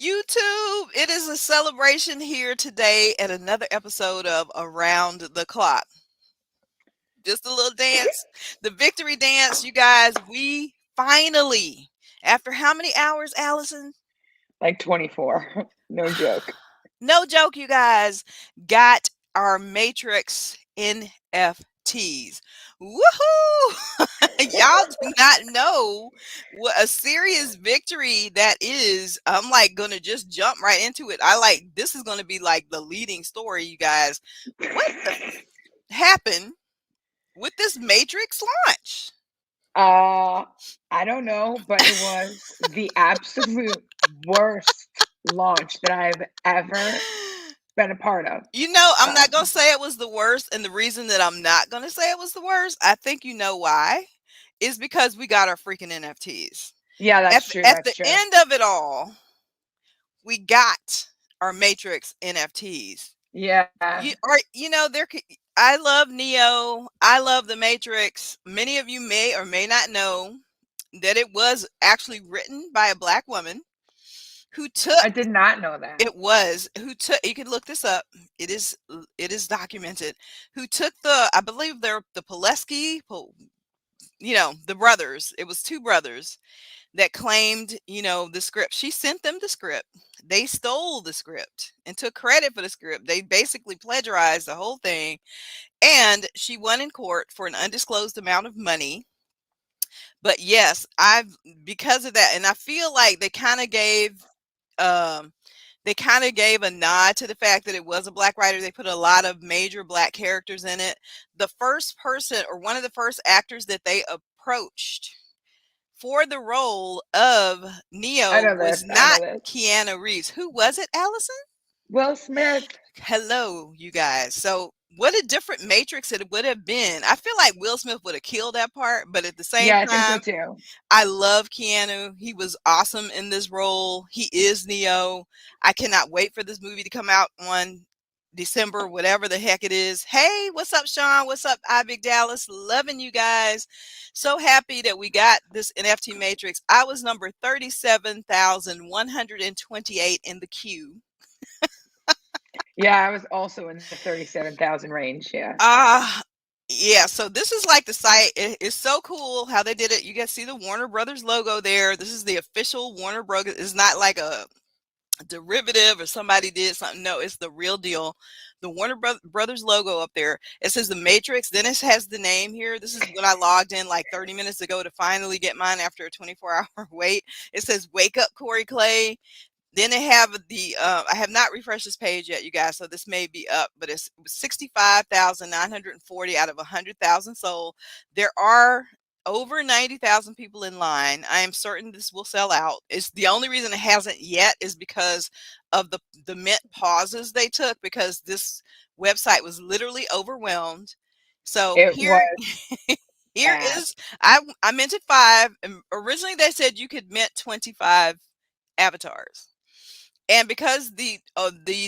YouTube, it is a celebration here today at another episode of Around the Clock. Just a little dance, the victory dance, you guys. We finally, after how many hours, Allison? Like 24. No joke. No joke, you guys, got our Matrix NFTs. Woohoo! Y'all do not know what a serious victory that is. I'm like gonna just jump right into it. This is gonna be like the leading story, you guys. What happened with this Matrix launch? Uh, I don't know, but it was the absolute worst launch that I've ever been a part of. I'm not gonna Um, say it was the worst, and the reason that I'm not gonna say it was the worst, I think you know why, is because we got our freaking NFTs. yeah, At that's the, true. at That's the true. end of it all, we got our Matrix NFTs. Yeah, I love Neo. I love the Matrix. Many of you may or may not know that it was actually written by a black woman who took I did not know that. it was who took you can look this up. It is documented. Who took the I believe they're the the brothers. It was two brothers that claimed, the script. She sent them the script. They stole the script and took credit for the script. They basically plagiarized the whole thing. And she won in court for an undisclosed amount of money. But yes, because of that, and I feel like um they kind of gave a nod to the fact that it was a black writer. They put a lot of major black characters in it. The first person or one of the first actors that they approached for the role of I Neo know was this. I not know this. Keanu Reeves. Who was it, Allison? Will Smith. Hello, you guys. So, what a different Matrix it would have been. I feel like Will Smith would have killed that part, but at the same Yeah, I think so time, too. I love Keanu. He was awesome in this role. He is Neo. I cannot wait for this movie to come out on December, whatever the heck it is. Hey, what's up, Sean? What's up, iBig Dallas? Loving you guys. So happy that we got this NFT Matrix. I was number 37,128 in the queue. Yeah, I was also in the 37,000 range. Yeah. Ah, yeah. So this is like the site. It's so cool how they did it. You guys see the Warner Brothers logo there. This is the official Warner Brothers. It's not like a derivative or somebody did something. No, it's the real deal. The Warner Brothers logo up there. It says the Matrix. Then it has the name here. This is when I logged in like 30 minutes ago to finally get mine after a 24-hour wait. It says "Wake up, Corey Clay." Then they have I have not refreshed this page yet, you guys, so this may be up, but it's 65,940 out of 100,000 sold. There are over 90,000 people in line. I am certain this will sell out. It's the only reason it hasn't yet is because of the mint pauses they took, because this website was literally overwhelmed. So It here was here bad. is I minted 5, and originally they said you could mint 25 avatars. And because the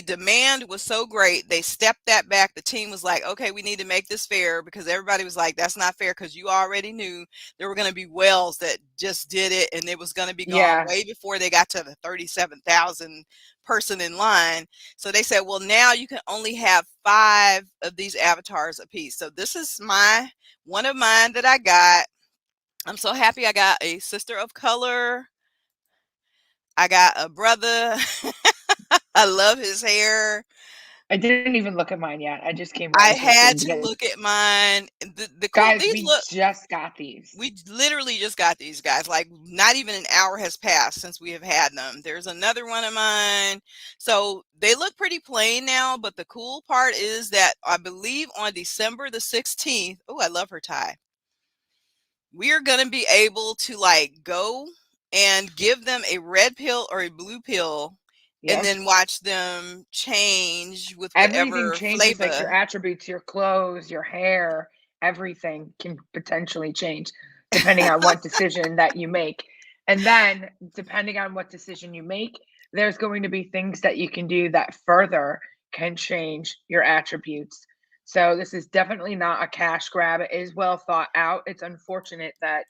demand was so great, they stepped that back. The team was like, okay, we need to make this fair, because everybody was like, that's not fair, because you already knew there were going to be whales that just did it, and it was going to be gone Yeah. way before they got to the 37,000 person in line. So they said, well, now you can only have 5 of these avatars a piece. So this is one of mine that I got. I'm so happy I got a sister of color. I got a brother. I love his hair. I didn't even look at mine yet. I just came right I into the scene had to because, look at mine. The cool guys, these we look just got these. we literally just got these guys. Like not even an hour has passed since we have had them. There's another one of mine. So they look pretty plain now, but the cool part is that I believe on December the 16th, oh, I love her tie. We are going to be able to like go and give them a red pill or a blue pill, and Yep. then watch them change with Everything whatever changes, like flavor. your attributes, your clothes, your hair, everything can potentially change depending on what decision that you make. And then, depending on what decision you make, there's going to be things that you can do that further can change your attributes. So, this is definitely not a cash grab. It is well thought out. It's unfortunate that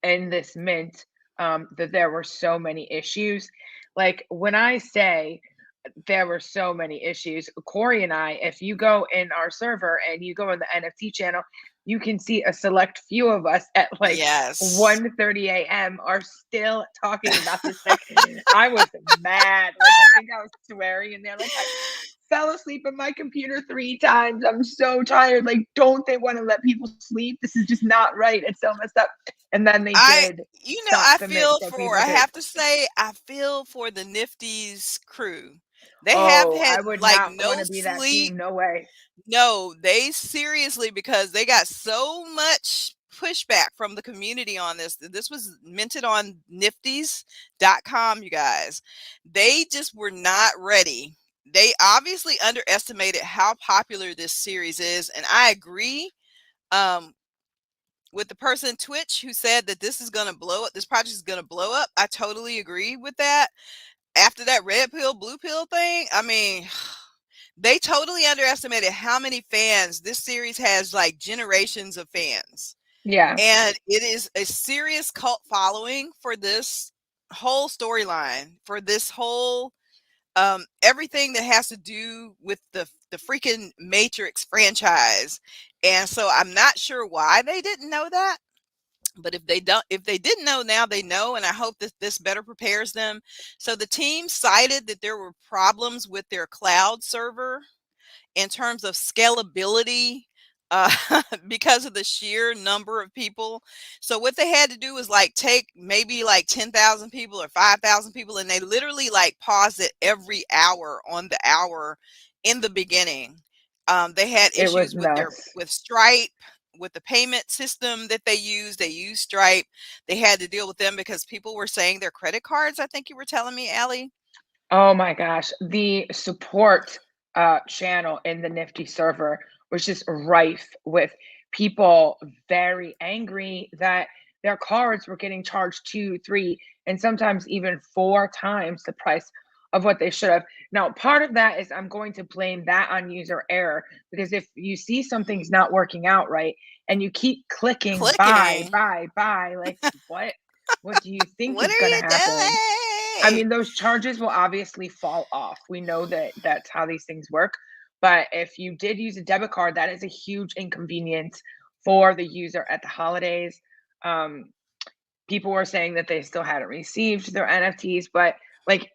in this mint, that there were so many issues. Like when I say there were so many issues. Corey and I, if you go in our server and you go in the NFT channel, you can see a select few of us at like Yes. 1:30 a.m. are still talking about this thing. I was mad. Like I think I was swearing in there. Like I fell asleep at my computer 3 times. I'm so tired. Like, don't they want to let people sleep? This is just not right. It's so messed up. And then they I did I stop the mint feel so for people I could. have to say I feel for the Nifty's crew. They have Oh, had I would like not want no to be that sleep. team. No way. No, they seriously, because they got so much pushback from the community on this. This was minted on nifties.com, you guys. They just were not ready. They obviously underestimated how popular this series is. And I agree um, with the person Twitch who said that this is going to blow up. This project is going to blow up. I totally agree with that. After that red pill, blue pill thing, I mean, they totally underestimated how many fans this series has, like generations of fans. Yeah. And it is a serious cult following for this whole storyline, for this whole everything that has to do with the freaking Matrix franchise. And so I'm not sure why they didn't know that. But if they didn't know, now they know, and I hope that this better prepares them. So the team cited that there were problems with their cloud server in terms of scalability, uh, because of the sheer number of people. So what they had to do was like take maybe like 10,000 people or 5,000 people, and they literally like pause it every hour on the hour in the beginning. They had It was issues with nuts. Stripe, with the payment system that they use. They use Stripe. They had to deal with them because people were saying their credit cards. I think you were telling me, Allie. Oh my gosh. The support channel in the Nifty server was just rife with people very angry that their cards were getting charged 2, 3, and sometimes even 4 times the price of what they should have. Now, part of that is I'm going to blame that on user error because if you see something's not working out right and you keep clicking Clicking. buy, like what do you think What is are going to you happen? I doing? mean, those charges will obviously fall off. We know that that's how these things work. But if you did use a debit card, that is a huge inconvenience for the user at the holidays. Um, People were saying that they still hadn't received their NFTs, but like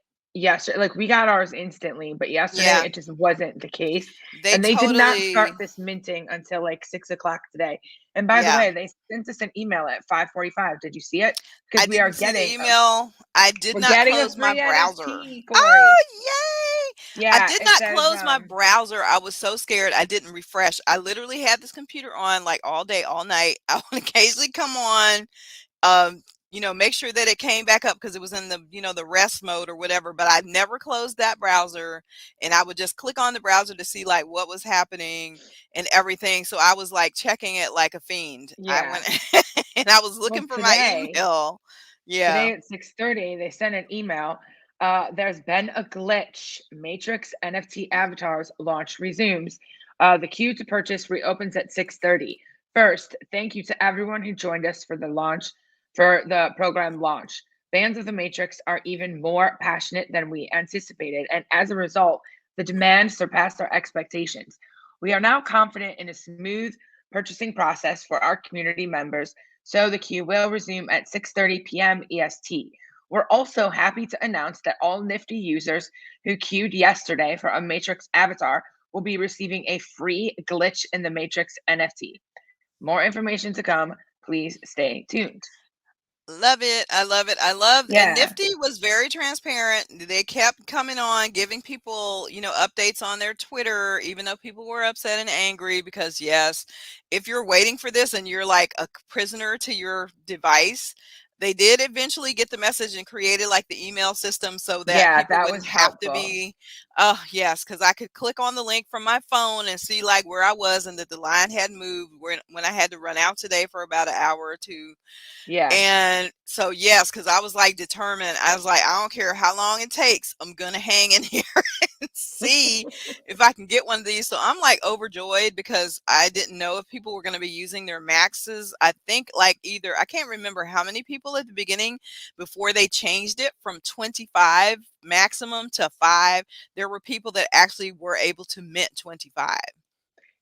like we got ours instantly, but yesterday Yeah, it just wasn't the case. they And they did not start totally. this minting until like 6 o'clock today. And by the Yeah, way, they sent us an email at 5:45. Did you see it? Because I we are didn't see the getting email. I did we're not getting a close my free browser. NFT, Corey. Oh, yay! I Yeah, did it not says, close my browser. I was so scared. I didn't refresh. I literally had this computer on like all day, all night. I would occasionally come on, um, make sure that it came back up because it was in the, the rest mode or whatever. But I never closed that browser, and I would just click on the browser to see like what was happening and everything. So I was like checking it like a fiend. I yeah. went and I was Well, looking for my today, email. Yeah. today at 6:30, they sent an email. There's been a glitch. Matrix NFT avatars launch resumes. The queue to purchase reopens at 6:30. First, thank you to everyone who joined us for the program launch. Fans of the Matrix are even more passionate than we anticipated, and as a result, the demand surpassed our expectations. We are now confident in a smooth purchasing process for our community members, so the queue will resume at 6:30 p.m. EST. We're also happy to announce that all Nifty users who queued yesterday for a Matrix avatar will be receiving a free glitch in the Matrix NFT. More information to come. Please stay tuned. Love it. I love it. I love, and Yeah. Nifty was very transparent. They kept coming on, giving people, updates on their Twitter, even though people were upset and angry because yes, if you're waiting for this and you're like a prisoner to your device, they did eventually get the message and created like the email system so that Yeah, people that was wouldn't have to helpful. be, oh yes, because I could click on the link from my phone and see like where I was and that the line had moved when I had to run out today for about an hour or two. Yeah. And so, yes, because I was like determined. I was like, I don't care how long it takes. I'm going to hang in here and see if I can get one of these. So I'm like overjoyed because I didn't know if people were going to be using their maxes. I think like I can't remember how many people at the beginning before they changed it from 25 maximum to 5. There were people that actually were able to mint 25.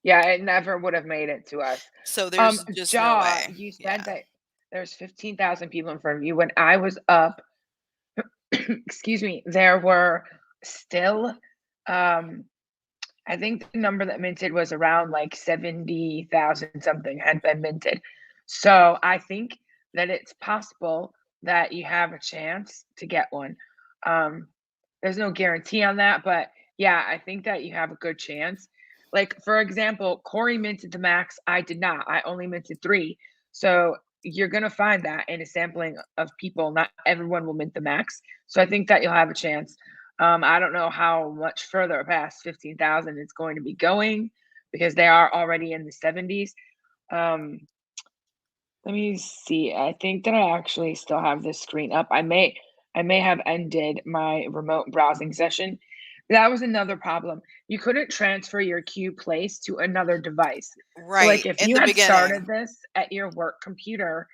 Yeah, it never would have made it to us. So there's just no Jaw, way. you said Yeah. that there's 15,000 people in front of you. When I was up, excuse me, there were still, I think the number that minted was around like 70,000 something had been minted. So I think that it's possible that you have a chance to get one. Um, there's no guarantee on that, but yeah, I think that you have a good chance. Like, for example, Corey minted the max. I did not. I only minted 3. So you're going to find that in a sampling of people. Not everyone will mint the max. So I think that you'll have a chance. I don't know how much further past 15,000 it's going to be going because they are already in the 70s. Um, let me see. I think that I actually still have this screen up. I may have ended my remote browsing session. That was another problem. You couldn't transfer your queue place to another device. So like Right. if In you the had started beginning, this at your work computer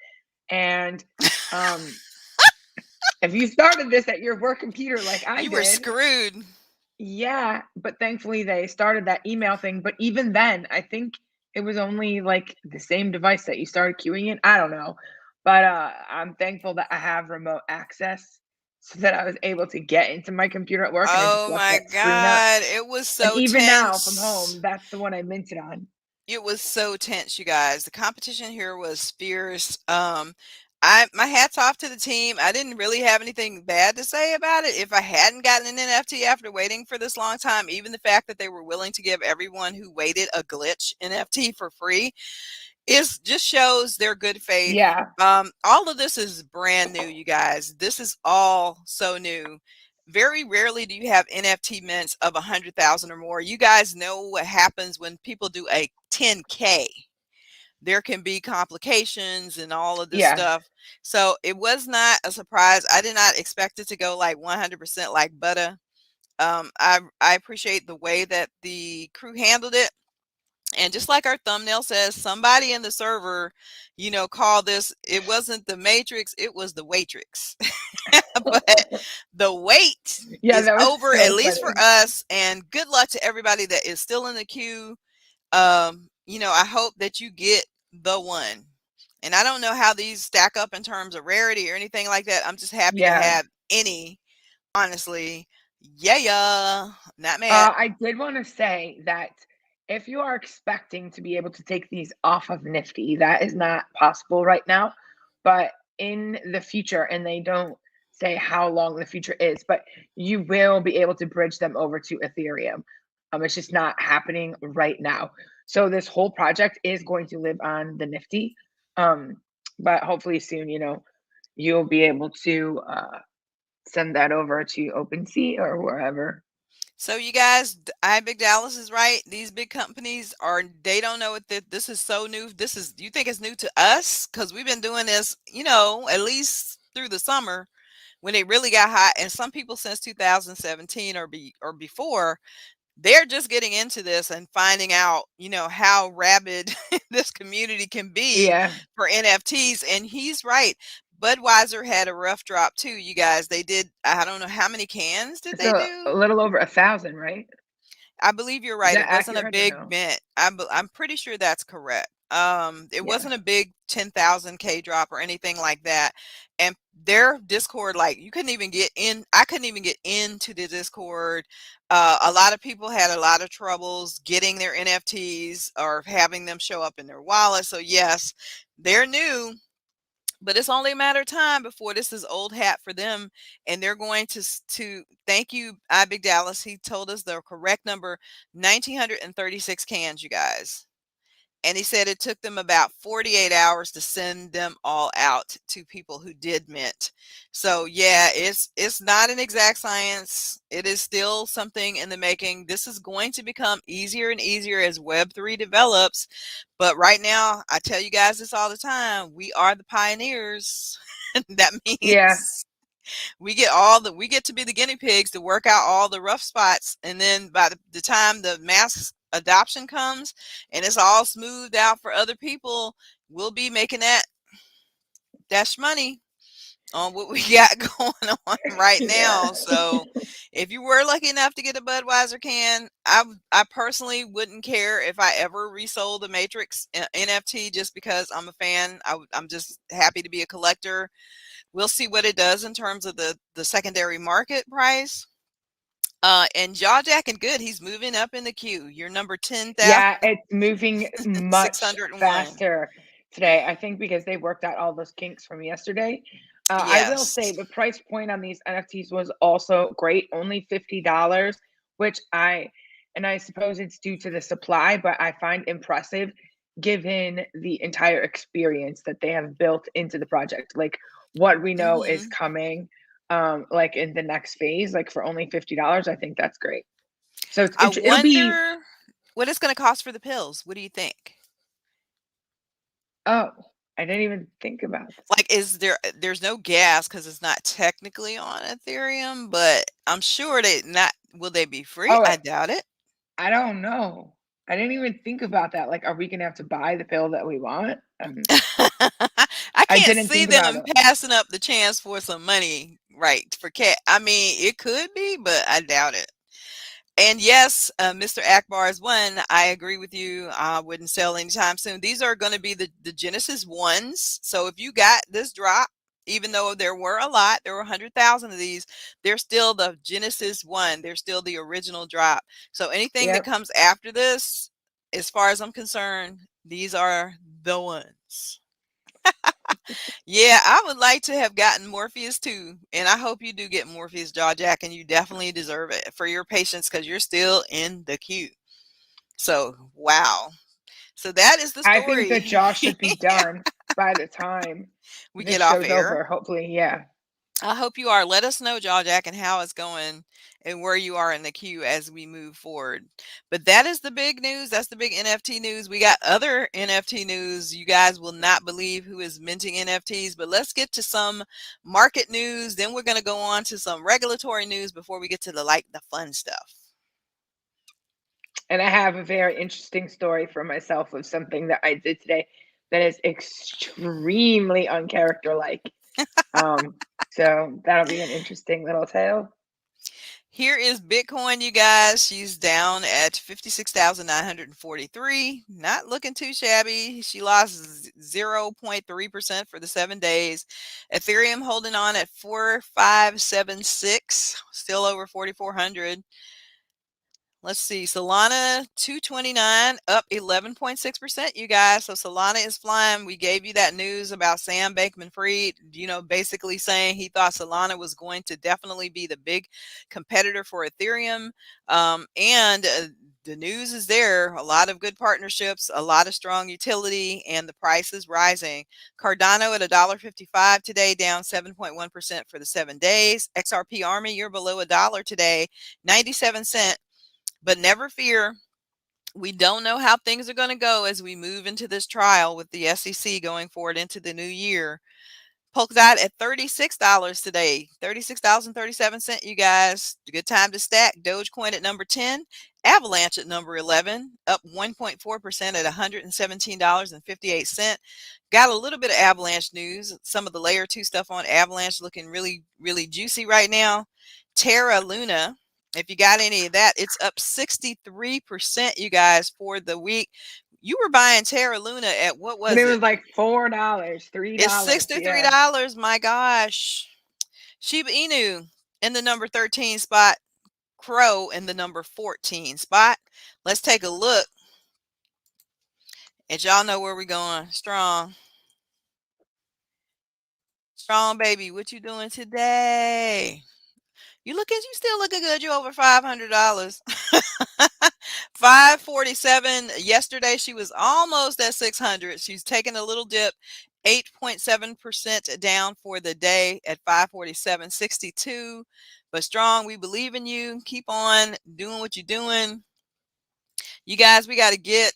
and um if you started this at your work computer like I you were did, screwed. yeah, but thankfully they started that email thing. But even then, I think it was only like the same device that you started queuing in. I don't know. But I'm thankful that I have remote access so that I was able to get into my computer at work and it just Oh left my that screen up. God. It was And so even now from tense. home, that's the one I minted on. It was so tense, you guys. The competition here was fierce. My hats off to the team. I didn't really have anything bad to say about it. If I hadn't gotten an NFT after waiting for this long time, even the fact that they were willing to give everyone who waited a glitch NFT for free is just shows their good faith. Yeah. All of this is brand new, you guys. This is all so new. Very rarely do you have NFT mints of 100,000 or more. You guys know what happens when people do a 10K. There can be complications and all of this Yeah. stuff. So it was not a surprise. I did not expect it to go like 100% like butter. I appreciate the way that the crew handled it. And just like our thumbnail says, somebody in the server, called this, it wasn't the matrix, it was the waitrix. But the wait Yeah, is that was over, at so least for funny. us. And good luck to everybody that is still in the queue. I hope that you get the one. And I don't know how these stack up in terms of rarity or anything like that. I'm just happy to Yeah. have any, honestly. Yeah, not mad. I did want to say that if you are expecting to be able to take these off of Nifty, that is not possible right now. But in the future, and they don't say how long the future is, but you will be able to bridge them over to Ethereum. It's just not happening right now. So this whole project is going to live on the Nifty. Um, but hopefully soon, you'll be able to send that over to OpenSea or wherever. So you guys, I Big Dallas is right. These big companies they don't know what this is so new. You think it's new to us? Because we've been doing this, at least through the summer when it really got hot. And some people since 2017 or before, they're just getting into this and finding out, how rabid this community can be Yeah. for NFTs. And he's right. Budweiser had a rough drop too, you guys. They did, I don't know how many cans did they So a do? little over 1,000, right? I believe you're Is right. It that wasn't a accurate or big no? mint. I'm pretty sure that's correct. It Yeah. wasn't a big 10,000 K drop or anything like that. And their Discord, like you couldn't even get in. I couldn't even get into the Discord. A lot of people had a lot of troubles getting their NFTs or having them show up in their wallet. So yes, they're new, but it's only a matter of time before this is old hat for them, and they're going to thank you, I Big Dallas. He told us the correct number, 1,936 cans, you guys. And he said it took them about 48 hours to send them all out to people who did mint. So yeah, it's not an exact science. It is still something in the making. This is going to become easier and easier as Web3 develops. But right now, I tell you guys this all the time, we are the pioneers. That Yeah. means we get to be the guinea pigs to work out all the rough spots, and then by the time the mass adoption comes and it's all smoothed out for other people, we'll be making that money. on what we got going on right Yeah. now. So if you were lucky enough to get a Budweiser can, I personally wouldn't care if I ever resold the Matrix NFT just because I'm a fan. I'm just happy to be a collector. We'll see what it does in terms of the secondary market price. And Jaw Jack and Good, he's moving up in the queue. You're number Yeah, it's moving much 10,601. faster today, I think because they worked out all those kinks from yesterday. I will say Yes. the price point on these NFTs was also great, only $50, which I suppose it's due to the supply, but I find impressive given the entire experience that they have built into the project. Like what we know is Hmm. coming, like in the next phase, like for only $50, I think that's great. So I it'll be. wonder what it's going to cost for the pills. What do you think? Oh, I didn't even think about that. Like, there's no gas because it's not technically on Ethereum, but I'm sure they not, will they be free? Oh, I doubt it. I don't know. I didn't even think about that. Like, are we gonna have to buy the pill that we want? I I can't didn't see think about them it. passing up the chance for some money, right? For cat. I mean, it could be, but I doubt it. And yes, Mr. Akbar is one. I agree with you. I wouldn't sell anytime soon. These are going to be the Genesis ones. So if you got this drop, even though there were a lot, there were 100,000 of these, they're still the Genesis one. They're still the original drop. So anything that Yep. comes after this, as far as I'm concerned, these are the ones. Yeah, I would like to have gotten Morpheus too, and I hope you do get Morpheus, Jaw Jack, and you definitely deserve it for your patience because you're still in the queue. So, wow. So that is the I think that story. Jaw should be done by the time We this get off show's air. over. Hopefully, yeah. I hope you are. Let us know, Jaw Jack, and how it's going and where you are in the queue as we move forward. But that is the big news. That's the big NFT news. We got other NFT news. You guys will not believe who is minting NFTs, but let's get to some market news. Then we're going to go on to some regulatory news before we get to the fun stuff. And I have a very interesting story for myself of something that I did today that is extremely uncharacter-like. Um, so that'll be an interesting little tale. Here is Bitcoin, you guys. She's down at 56,943. Not looking too shabby. She lost 0.3% for the 7 days. Ethereum holding on at 4576, still over 4400. Let's see, Solana 229 up 11.6%, you guys. So Solana is flying. We gave you that news about Sam Bankman-Fried, basically saying he thought Solana was going to definitely be the big competitor for Ethereum. And the news is there. A lot of good partnerships, a lot of strong utility, and the price is rising. Cardano at $1.55 today, down 7.1% for the 7 days. XRP Army, you're below $1 today, 97 cents. But never fear, we don't know how things are going to go as we move into this trial with the SEC going forward into the new year. Polkadot at $36 today, $36.37, you guys. Good time to stack. Dogecoin at number 10, Avalanche at number 11, up 1.4% at $117.58. Got a little bit of Avalanche news. Some of the layer 2 stuff on Avalanche looking really, really juicy right now. Terra Luna, if you got any of that, it's up 63%, you guys, for the week. You were buying Terra Luna at what When was it it? was like $4, It's $3, yeah. $63. My gosh. Shiba Inu in the number 13 spot. Crow in the number 14 spot. Let's take a look. And y'all know where we're going. Strong. Strong, baby. What you doing today? You still looking good. You over $500. 547. Yesterday she was almost at 600. She's taking a little dip, 8.7% down for the day at 547.62. But strong, we believe in you. Keep on doing what you're doing. You guys, we got to get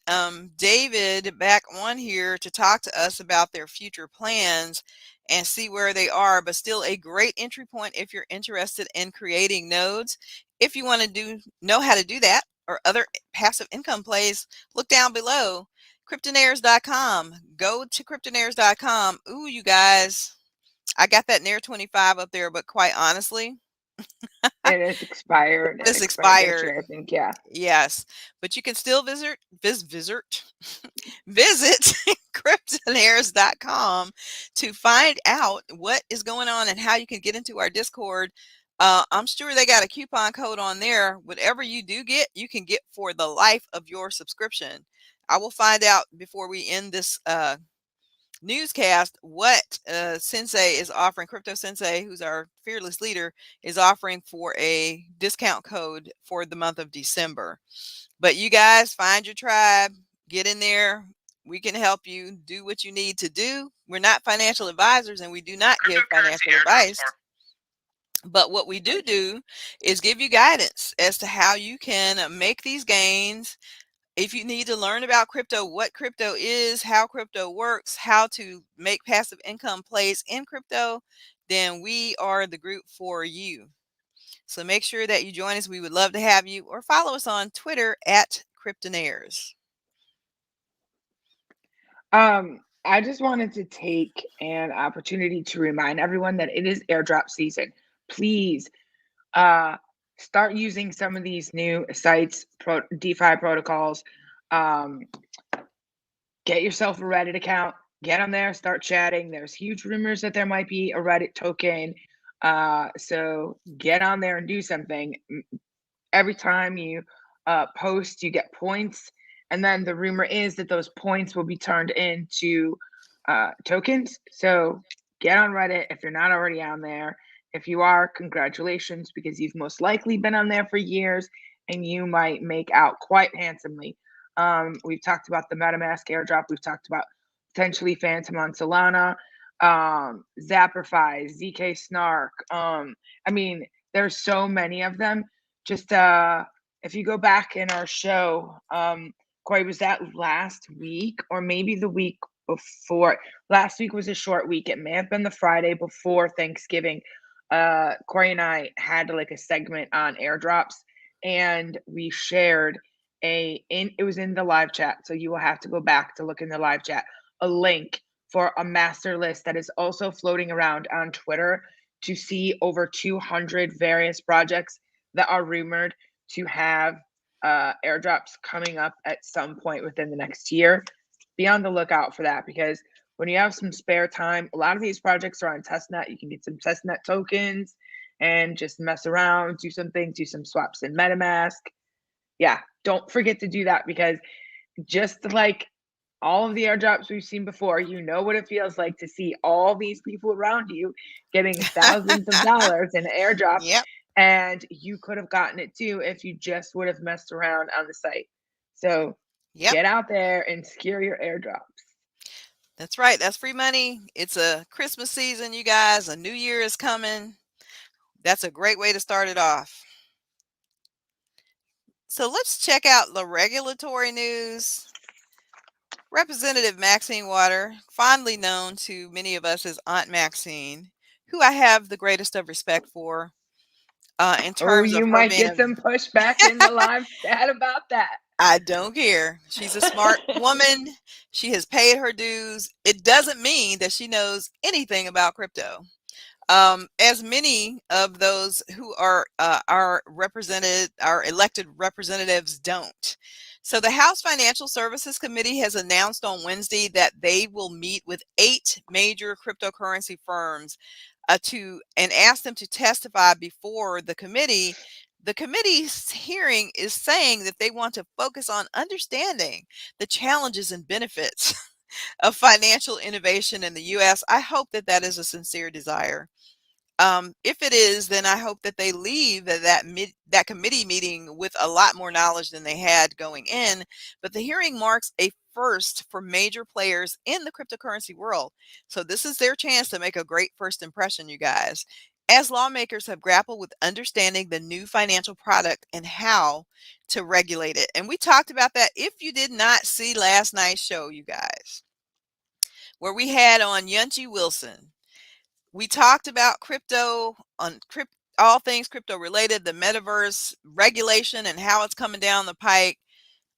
David back on here to talk to us about their future plans and see where they are, but still a great entry point if you're interested in creating nodes. If you want to know how to do that or other passive income plays, look down below. Cryptonairz.com. Go to cryptonairz.com. Ooh, you guys, I got that Nair 25 up there, but quite honestly, It is expired. It it's expired this expired. year, I think. Yeah. Yes, but you can still visit Cryptonairz.com to find out what is going on and how you can get into our Discord. I'm sure they got a coupon code on there. Whatever you do get, you can get for the life of your subscription. I will find out before we end this newscast what Sensei is offering. Crypto Sensei, who's our fearless leader, is offering for a discount code for the month of December. But you guys find your tribe, get in there. We can help you do what you need to do. We're not financial advisors and we do not give financial advice. But what we do is give you guidance as to how you can make these gains. If you need to learn about crypto, what crypto is, how crypto works, how to make passive income plays in crypto, then we are the group for you. So make sure that you join us. We would love to have you, or follow us on Twitter at Cryptonairz. I just wanted to take an opportunity to remind everyone that it is airdrop season. Please uh, start using some of these new sites, DeFi protocols. Um, get yourself a Reddit account, get on there, start chatting. There's huge rumors that there might be a Reddit token. So get on there and do something. Every time you post, you get points. And then the rumor is that those points will be turned into tokens. So get on Reddit if you're not already on there. If you are, congratulations, because you've most likely been on there for years and you might make out quite handsomely. We've talked about the MetaMask airdrop. We've talked about potentially Phantom on Solana, Zappify, ZK Snark. I mean, there's so many of them. Just if you go back in our show, Corey, was that last week or maybe the week before? Last week was a short week. It may have been the Friday before Thanksgiving. Corey and I had like a segment on airdrops, and we shared it was in the live chat, so you will have to go back to look in the live chat, a link for a master list that is also floating around on Twitter to see over 200 various projects that are rumored to have airdrops coming up at some point within the next year. Be on the lookout for that, because when you have some spare time, a lot of these projects are on testnet. You can get some testnet tokens and just mess around, do some things, do some swaps in MetaMask. Yeah, don't forget to do that, because just like all of the airdrops we've seen before, you know what it feels like to see all these people around you getting thousands of dollars in airdrops, Yep. and you could have gotten it too if you just would have messed around on the site. So Yep. get out there and secure your airdrops. That's right. That's free money. It's a Christmas season, you guys. A new year is coming. That's a great way to start it off. So let's check out the regulatory news. Representative Maxine Water, fondly known to many of us as Aunt Maxine, who I have the greatest of respect for in Oh, terms of you her might being get some pushback in the live chat about that. I don't care. She's a smart woman. She has paid her dues. It doesn't mean that she knows anything about crypto. As many of those who are our elected representatives don't. So the House Financial Services Committee has announced on Wednesday that they will meet with 8 major cryptocurrency firms and ask them to testify before the committee. The committee's hearing is saying that they want to focus on understanding the challenges and benefits of financial innovation in the U.S. I hope that that is a sincere desire. If it is, then I hope that they leave that committee meeting with a lot more knowledge than they had going in. But the hearing marks a first for major players in the cryptocurrency world. So this is their chance to make a great first impression, you guys. As lawmakers have grappled with understanding the new financial product and how to regulate it. And we talked about that. If you did not see last night's show, you guys, where we had on Yunche Wilson, we talked about crypto all things crypto related, the metaverse regulation and how it's coming down the pike.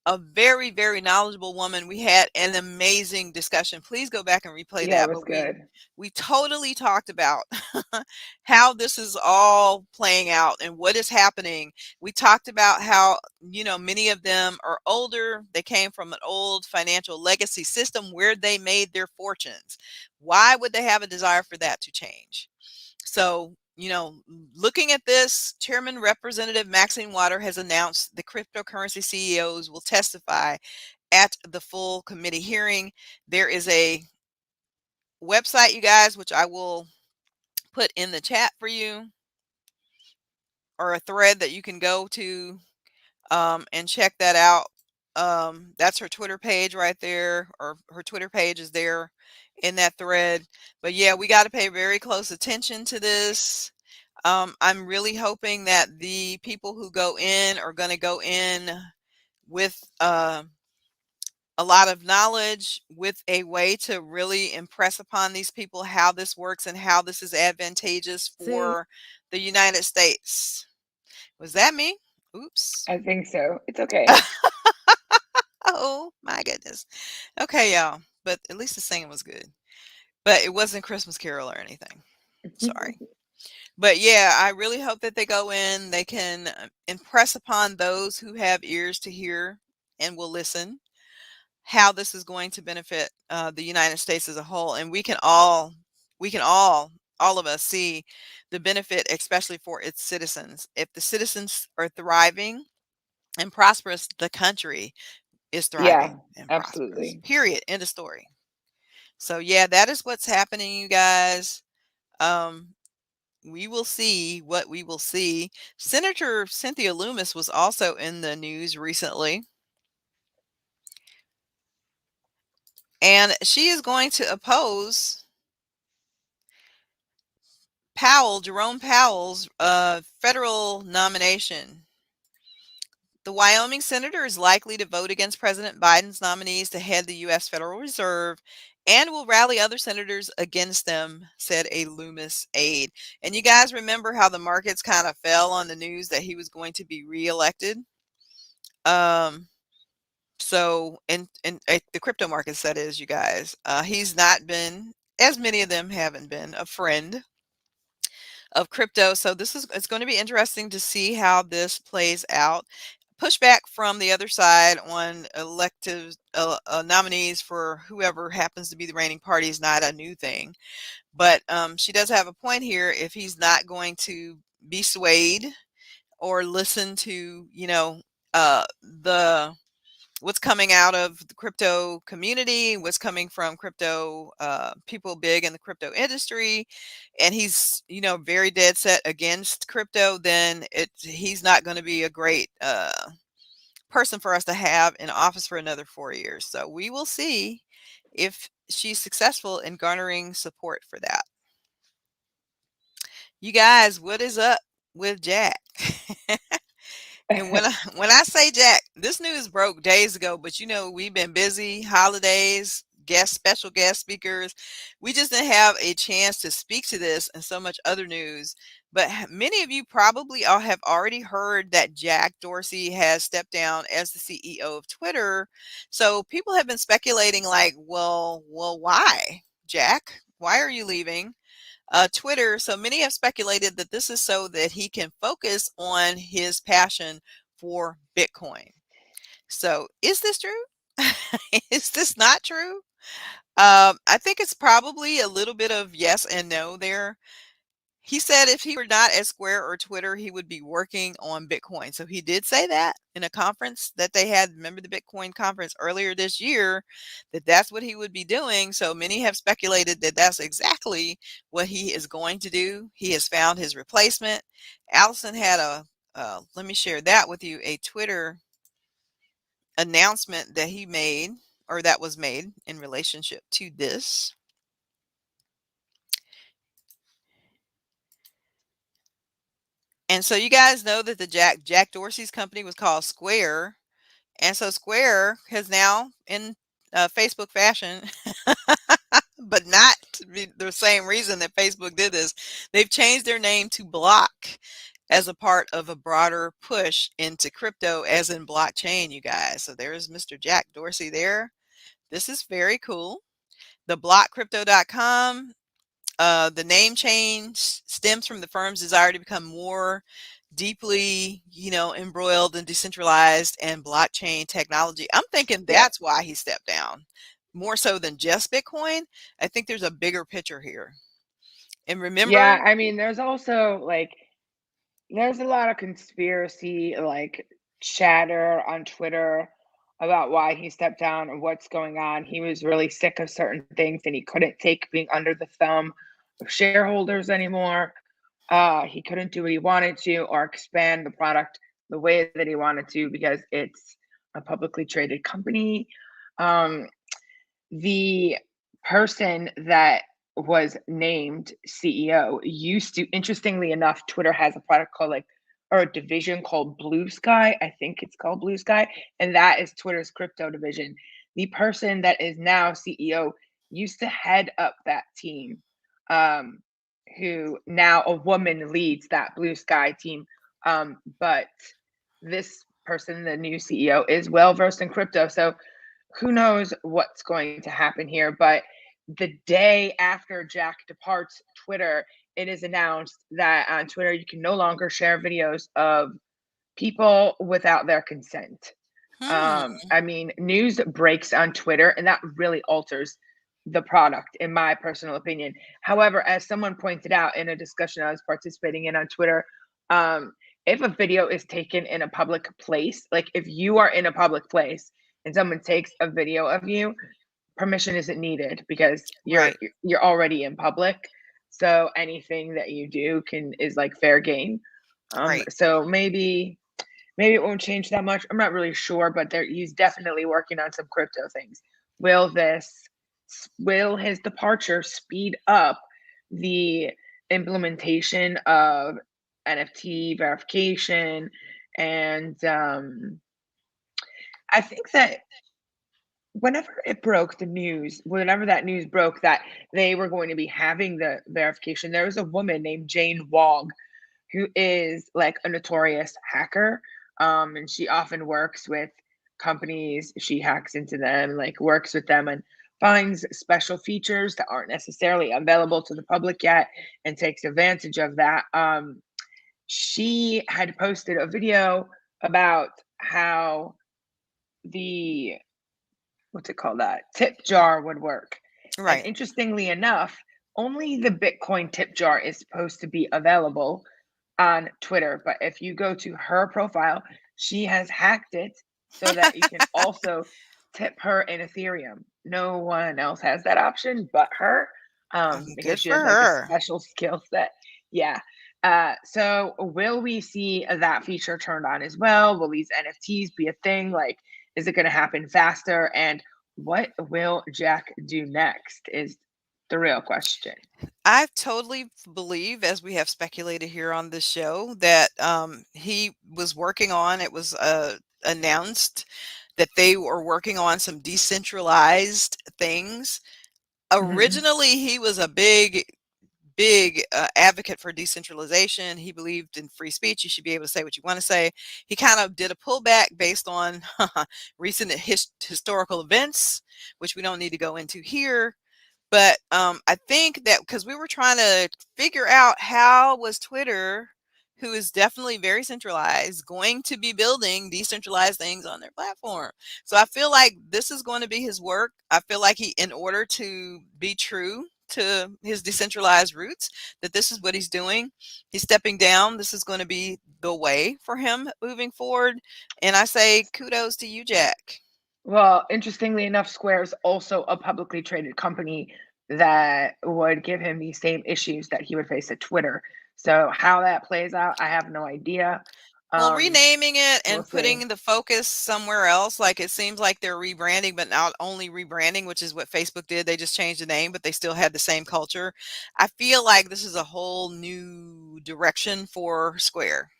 a very, very knowledgeable woman. We had an amazing discussion. Please go back and replay Yeah, it that. was But we good. we totally talked about how this is all playing out and what is happening. We talked about how, many of them are older. They came from an old financial legacy system where they made their fortunes. Why would they have a desire for that to change? So, looking at this, Chairman Representative Maxine Water has announced the cryptocurrency CEOs will testify at the full committee hearing. There is a website, you guys, which I will put in the chat for you, or a thread that you can go to and check that out. That's her Twitter page right there, or her Twitter page is there in that thread. But yeah, we got to pay very close attention to this. I'm really hoping that the people who go in are going to go in with a lot of knowledge, with a way to really impress upon these people how this works and how this is advantageous See, for the United States. Was that me? Oops. I think so. It's okay. Oh my goodness. Okay, y'all. But at least the singing was good. But it wasn't Christmas Carol or anything. Sorry. But yeah, I really hope that they go in, they can impress upon those who have ears to hear and will listen how this is going to benefit the United States as a whole. And all of us see the benefit, especially for its citizens. If the citizens are thriving and prosperous, the country is Yeah, thriving and prosperous. absolutely. Period. End of story. So yeah, that is what's happening, you guys. Um, we will see what we will see. Senator Cynthia Loomis was also in the news recently, and she is going to oppose Jerome Powell's federal nomination. The Wyoming senator is likely to vote against President Biden's nominees to head the U.S. Federal Reserve and will rally other senators against them, said a Loomis aide. And you guys remember how the markets kind of fell on the news that he was going to be reelected? Um, so, in the crypto markets, that is, you guys, he's not been, as many of them haven't been, a friend of crypto. So it's going to be interesting to see how this plays out. Pushback from the other side on elective nominees for whoever happens to be the reigning party is not a new thing. But she does have a point here. If he's not going to be swayed or listen to, the what's coming out of the crypto community, what's coming from crypto people big in the crypto industry, and he's very dead set against crypto, then he's not going to be a great person for us to have in office for another 4 years. So we will see if she's successful in garnering support for that. You guys, what is up with Jack? And when I say Jack, this news broke days ago, but we've been busy, holidays, special guest speakers. We just didn't have a chance to speak to this and so much other news. But many of you probably all have already heard that Jack Dorsey has stepped down as the CEO of Twitter. So people have been speculating like, well, why, Jack? Why are you leaving Twitter? So many have speculated that this is so that he can focus on his passion for Bitcoin. So is this true? Is this not true? I think it's probably a little bit of yes and no there. He said if he were not at Square or Twitter, he would be working on Bitcoin. So he did say that in a conference that they had. Remember the Bitcoin conference earlier this year, that that's what he would be doing. So many have speculated that that's exactly what he is going to do. He has found his replacement. Allison had let me share that with you, a Twitter announcement that he made, or that was made in relationship to this. And so you guys know that the Jack Dorsey's company was called Square, and so Square has now, in Facebook fashion, but not the same reason that Facebook did this, they've changed their name to Block. as a part of a broader push into crypto, as in blockchain, you guys. So there's Mr. Jack Dorsey there. This is very cool. The blockcrypto.com, the name change stems from the firm's desire to become more deeply, embroiled in decentralized and blockchain technology. I'm thinking Yeah. that's why he stepped down. More so than just Bitcoin. I think there's a bigger picture here. And Yeah, remember, I mean, there's also like there's a lot of conspiracy like chatter on Twitter about why he stepped down and what's going on. He was really sick of certain things and he couldn't take being under the thumb of shareholders anymore. He couldn't do what he wanted to or expand the product the way that he wanted to because it's a publicly traded company. Um, the person that was named CEO used to, interestingly enough, Twitter has a product called like, or a division called Blue Sky. I think it's called Blue Sky. And that is Twitter's crypto division. The person that is now CEO used to head up that team, um, who now a woman leads that Blue Sky team. But this person, the new CEO, is well versed in crypto. So who knows what's going to happen here, but the day after Jack departs Twitter, it is announced that on Twitter you can no longer share videos of people without their consent. hmm, I mean, news breaks on Twitter, and that really alters the product, in my personal opinion. However, as someone pointed out in a discussion I was participating in on Twitter, um, if a video is taken in a public place, like if you are in a public place and someone takes a video of you, permission isn't needed because right, you're already in public. So anything that you do can is like fair game. right. So maybe it won't change that much. I'm not really sure, but there he's definitely working on some crypto things. Will this will his departure speed up the implementation of NFT verification? And I think that whenever it broke the news, whenever that news broke that they were going to be having the verification, there was a woman named Jane Wog who is like a notorious hacker. And she often works with companies. She hacks into them, like works with them and finds special features that aren't necessarily available to the public yet and takes advantage of that. She had posted a video about how the what's it called, that tip jar would work. And Right. interestingly enough, only the Bitcoin tip jar is supposed to be available on Twitter. But if you go to her profile, she has hacked it so that you can also tip her in Ethereum. No one else has that option but her, because Good she for has like a her. special skill set. Yeah. So will we see that feature turned on as well? Will these NFTs be a thing? Like, is it going to happen faster? And what will Jack do next? Is the real question. I totally believe, as we have speculated here on this show, that he was working on, it was announced that they were working on some decentralized things. Mhm. Originally, he was a big advocate for decentralization. He believed in free speech. You should be able to say what you want to say. He kind of did a pullback based on recent historical events, which we don't need to go into here. But I think that because we were trying to figure out how was Twitter, who is definitely very centralized, going to be building decentralized things on their platform. So I feel like this is going to be his work. I feel like he, in order to be true to his decentralized roots, that this is what he's doing. He's stepping down. This is going to be the way for him moving forward. And I say kudos to you, Jack. Well, interestingly enough, Square is also a publicly traded company that would give him these same issues that he would face at Twitter. So how that plays out, I have no idea. Well, Um, renaming it we'll and see. putting the focus somewhere else, like it seems like they're rebranding, but not only rebranding, which is what Facebook did. They just changed the name, but they still had the same culture. I feel like this is a whole new direction for Square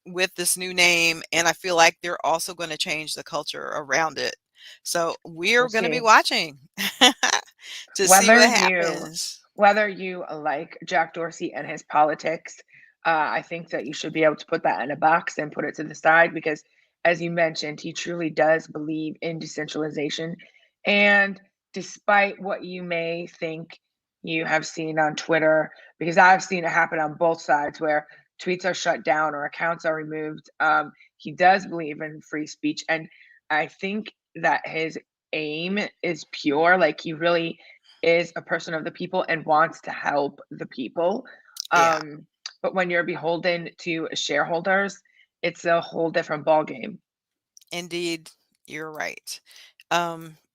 with this new name, and I feel like they're also going to change the culture around it. So We'll we're going to be see. watching to see Whether what you happens. whether you like Jack Dorsey and his politics, I think that you should be able to put that in a box and put it to the side because, as you mentioned, he truly does believe in decentralization. And despite what you may think you have seen on Twitter, because I've seen it happen on both sides where tweets are shut down or accounts are removed, he does believe in free speech. And I think that his aim is pure. Like he really is a person of the people and wants to help the people. Yeah, But when you're beholden to shareholders, it's a whole different ballgame. indeed, you're right.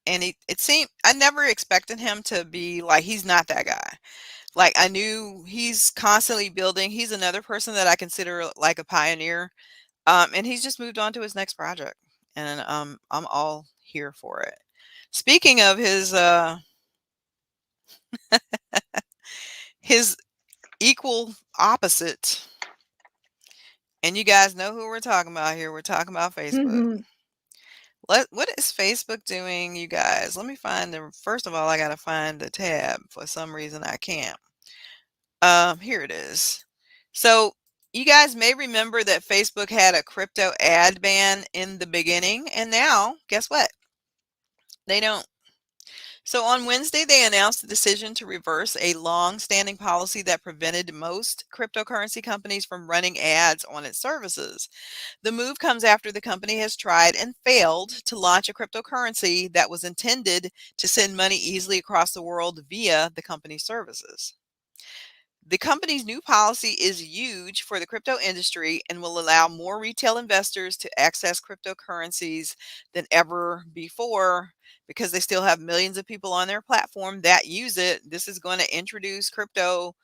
And it seemed I never expected him to be like he's not that guy. Like I knew he's constantly building. He's another person that I consider like a pioneer. And he's just moved on to his next project, and I'm all here for it. Speaking of his equal opposite, and you guys know who we're talking about here. We're talking about Facebook. What is Facebook doing, you guys? Let me find the first of all, I gotta find the tab. For some reason I can't. Here it is. So you guys may remember that Facebook had a crypto ad ban in the beginning, and now guess what? They don't. So on Wednesday, they announced the decision to reverse a long-standing policy that prevented most cryptocurrency companies from running ads on its services. The move comes after the company has tried and failed to launch a cryptocurrency that was intended to send money easily across the world via the company's services. The company's new policy is huge for the crypto industry and will allow more retail investors to access cryptocurrencies than ever before because they still have millions of people on their platform that use it. This is going to introduce crypto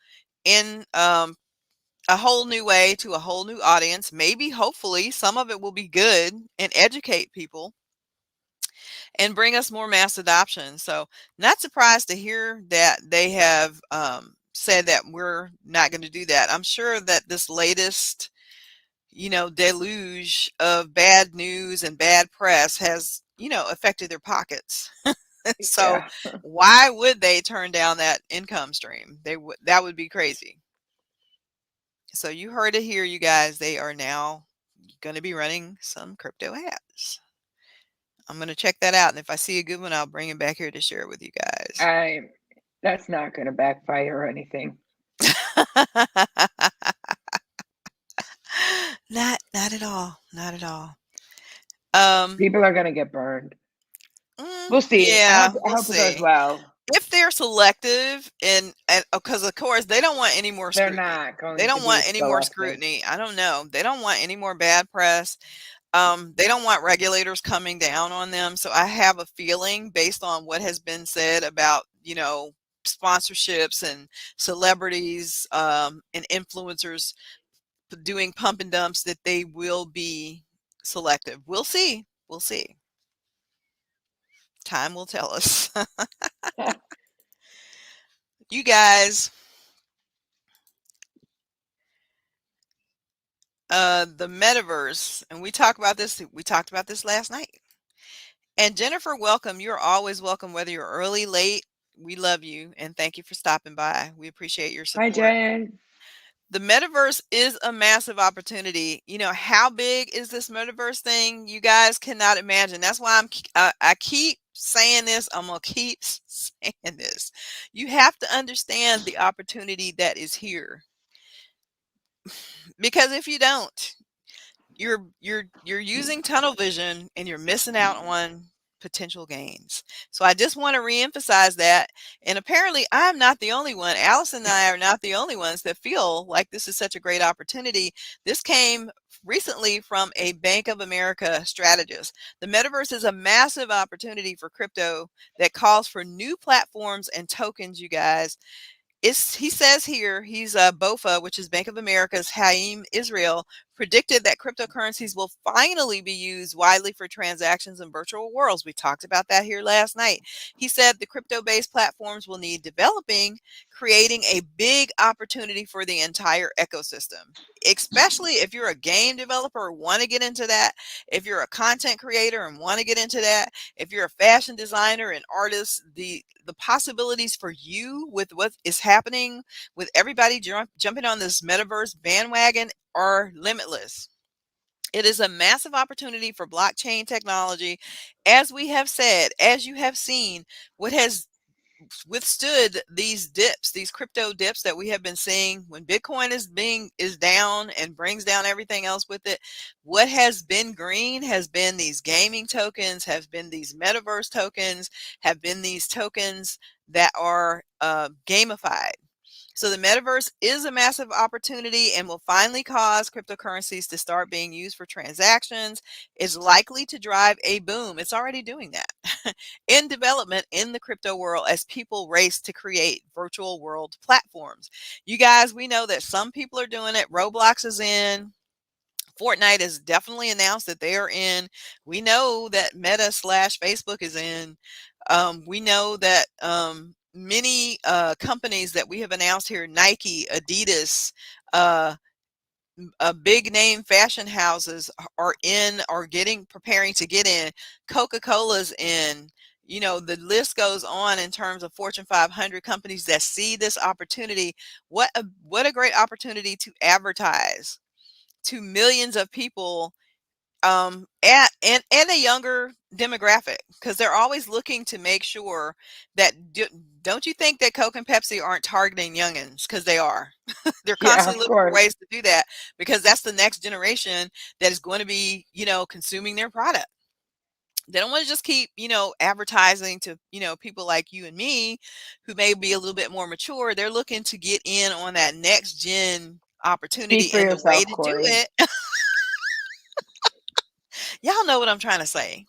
in a whole new way to a whole new audience. Maybe, hopefully, some of it will be good and educate people and bring us more mass adoption. So, not surprised to hear that they have said that we're not going to do that. I'm sure that this latest, deluge of bad news and bad press has, affected their pockets. So, Yeah. why would they turn down that income stream? That would be crazy. So, you heard it here, you guys. They are now going to be running some crypto ads. I'm going to check that out. And if I see a good one, I'll bring it back here to share it with you guys. I That's not going to backfire or anything. Not at all. Not at all. Um, People are going to get burned. We'll see. yeah, I we'll hope it goes see. well. If they're selective and because of course they don't want any more They're scrutiny. not They going to don't be want any more selective. scrutiny. I don't know. They don't want any more bad press. They don't want regulators coming down on them. So I have a feeling based on what has been said about, sponsorships and celebrities and influencers doing pump and dumps that they will be selective. We'll see. We'll see. Time will tell us. You guys, the metaverse, and we talked about this last night. And Jennifer, welcome. You're always welcome, whether you're early, late. We love you and thank you for stopping by. We appreciate your Hi, support. Jen. The metaverse is a massive opportunity. How big is this metaverse thing? You guys cannot imagine. That's why I keep saying this. I'm gonna keep saying this. You have to understand the opportunity that is here, because if you don't, you're using tunnel vision and you're missing out on potential gains. So I just want to reemphasize that. And apparently I'm not the only one. Allison and I are not the only ones that feel like this is such a great opportunity. This came recently from a Bank of America strategist. The metaverse is a massive opportunity for crypto that calls for new platforms and tokens, you guys. He says here, he's BOFA, which is Bank of America's Haim Israel, predicted that cryptocurrencies will finally be used widely for transactions in virtual worlds. We talked about that here last night. He said the crypto-based platforms will need developing, creating a big opportunity for the entire ecosystem, especially if you're a game developer and want to get into that, if you're a content creator and want to get into that, if you're a fashion designer and artist, the possibilities for you with what is happening with everybody jumping on this metaverse bandwagon are limitless. It is a massive opportunity for blockchain technology. As we have said, as you have seen, what has withstood these dips, these crypto dips that we have been seeing when Bitcoin is down and brings down everything else with it. What has been green has been these gaming tokens, have been these metaverse tokens, have been these tokens that are gamified. So the metaverse is a massive opportunity and will finally cause cryptocurrencies to start being used for transactions. It's likely to drive a boom. It's already doing that in development in the crypto world as people race to create virtual world platforms. You guys, we know that some people are doing it. Roblox is in. Fortnite has definitely announced that they are in. We know that Meta slash Facebook is in. We know that many companies that we have announced here, Nike, Adidas, uh, big name fashion houses are in or preparing to get in. Coca-Cola's in. You know, the list goes on in terms of Fortune 500 companies that see this opportunity. What a great opportunity to advertise to millions of people at and a younger demographic, because they're always looking to make sure that don't you think that Coke and Pepsi aren't targeting youngins? Because they are. They're Yeah, constantly of looking for course. ways to do that, because that's the next generation that is going to be, consuming their product. They don't want to just keep, advertising to, people like you and me who may be a little bit more mature. They're looking to get in on that next gen Speak opportunity, for and the way yourself, to do Corey. it, y'all know what I'm trying to say.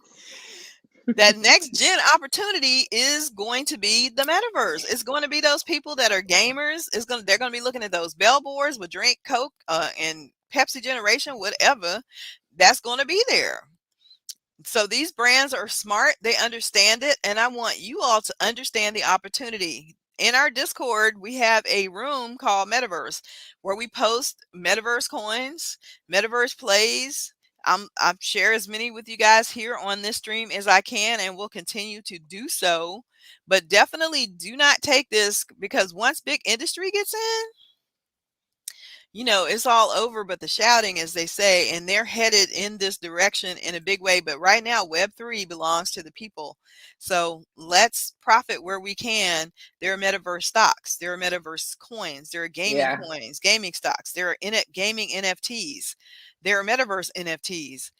That next gen opportunity is going to be the metaverse. It's going to be those people that are gamers. They're going to be looking at those billboards with drink Coke and Pepsi generation, whatever. That's going to be there. So these brands are smart, they understand it, and I want you all to understand the opportunity. In our Discord, we have a room called Metaverse where we post Metaverse coins, Metaverse plays. I share as many with you guys here on this stream as I can and will continue to do so. But definitely do not take this, because once big industry gets in, it's all over but the shouting, as they say, and they're headed in this direction in a big way. But right now, Web3 belongs to the people. So let's profit where we can. There are metaverse stocks, there are metaverse coins, there are gaming Yeah. coins, gaming stocks, there are gaming NFTs, there are metaverse NFTs.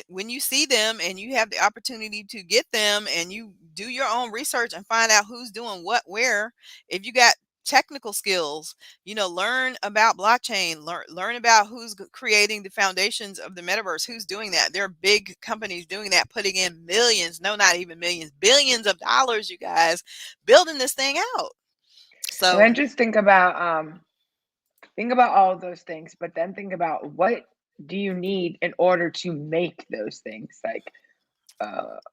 When you see them and you have the opportunity to get them and you do your own research and find out who's doing what where, if you got technical skills, learn about blockchain, learn about who's creating the foundations of the metaverse, who's doing that. There are big companies doing that, putting in millions, no, not even millions, billions of dollars, you guys, building this thing out. And So then just think about all of those things, but then think about what do you need in order to make those things? Like,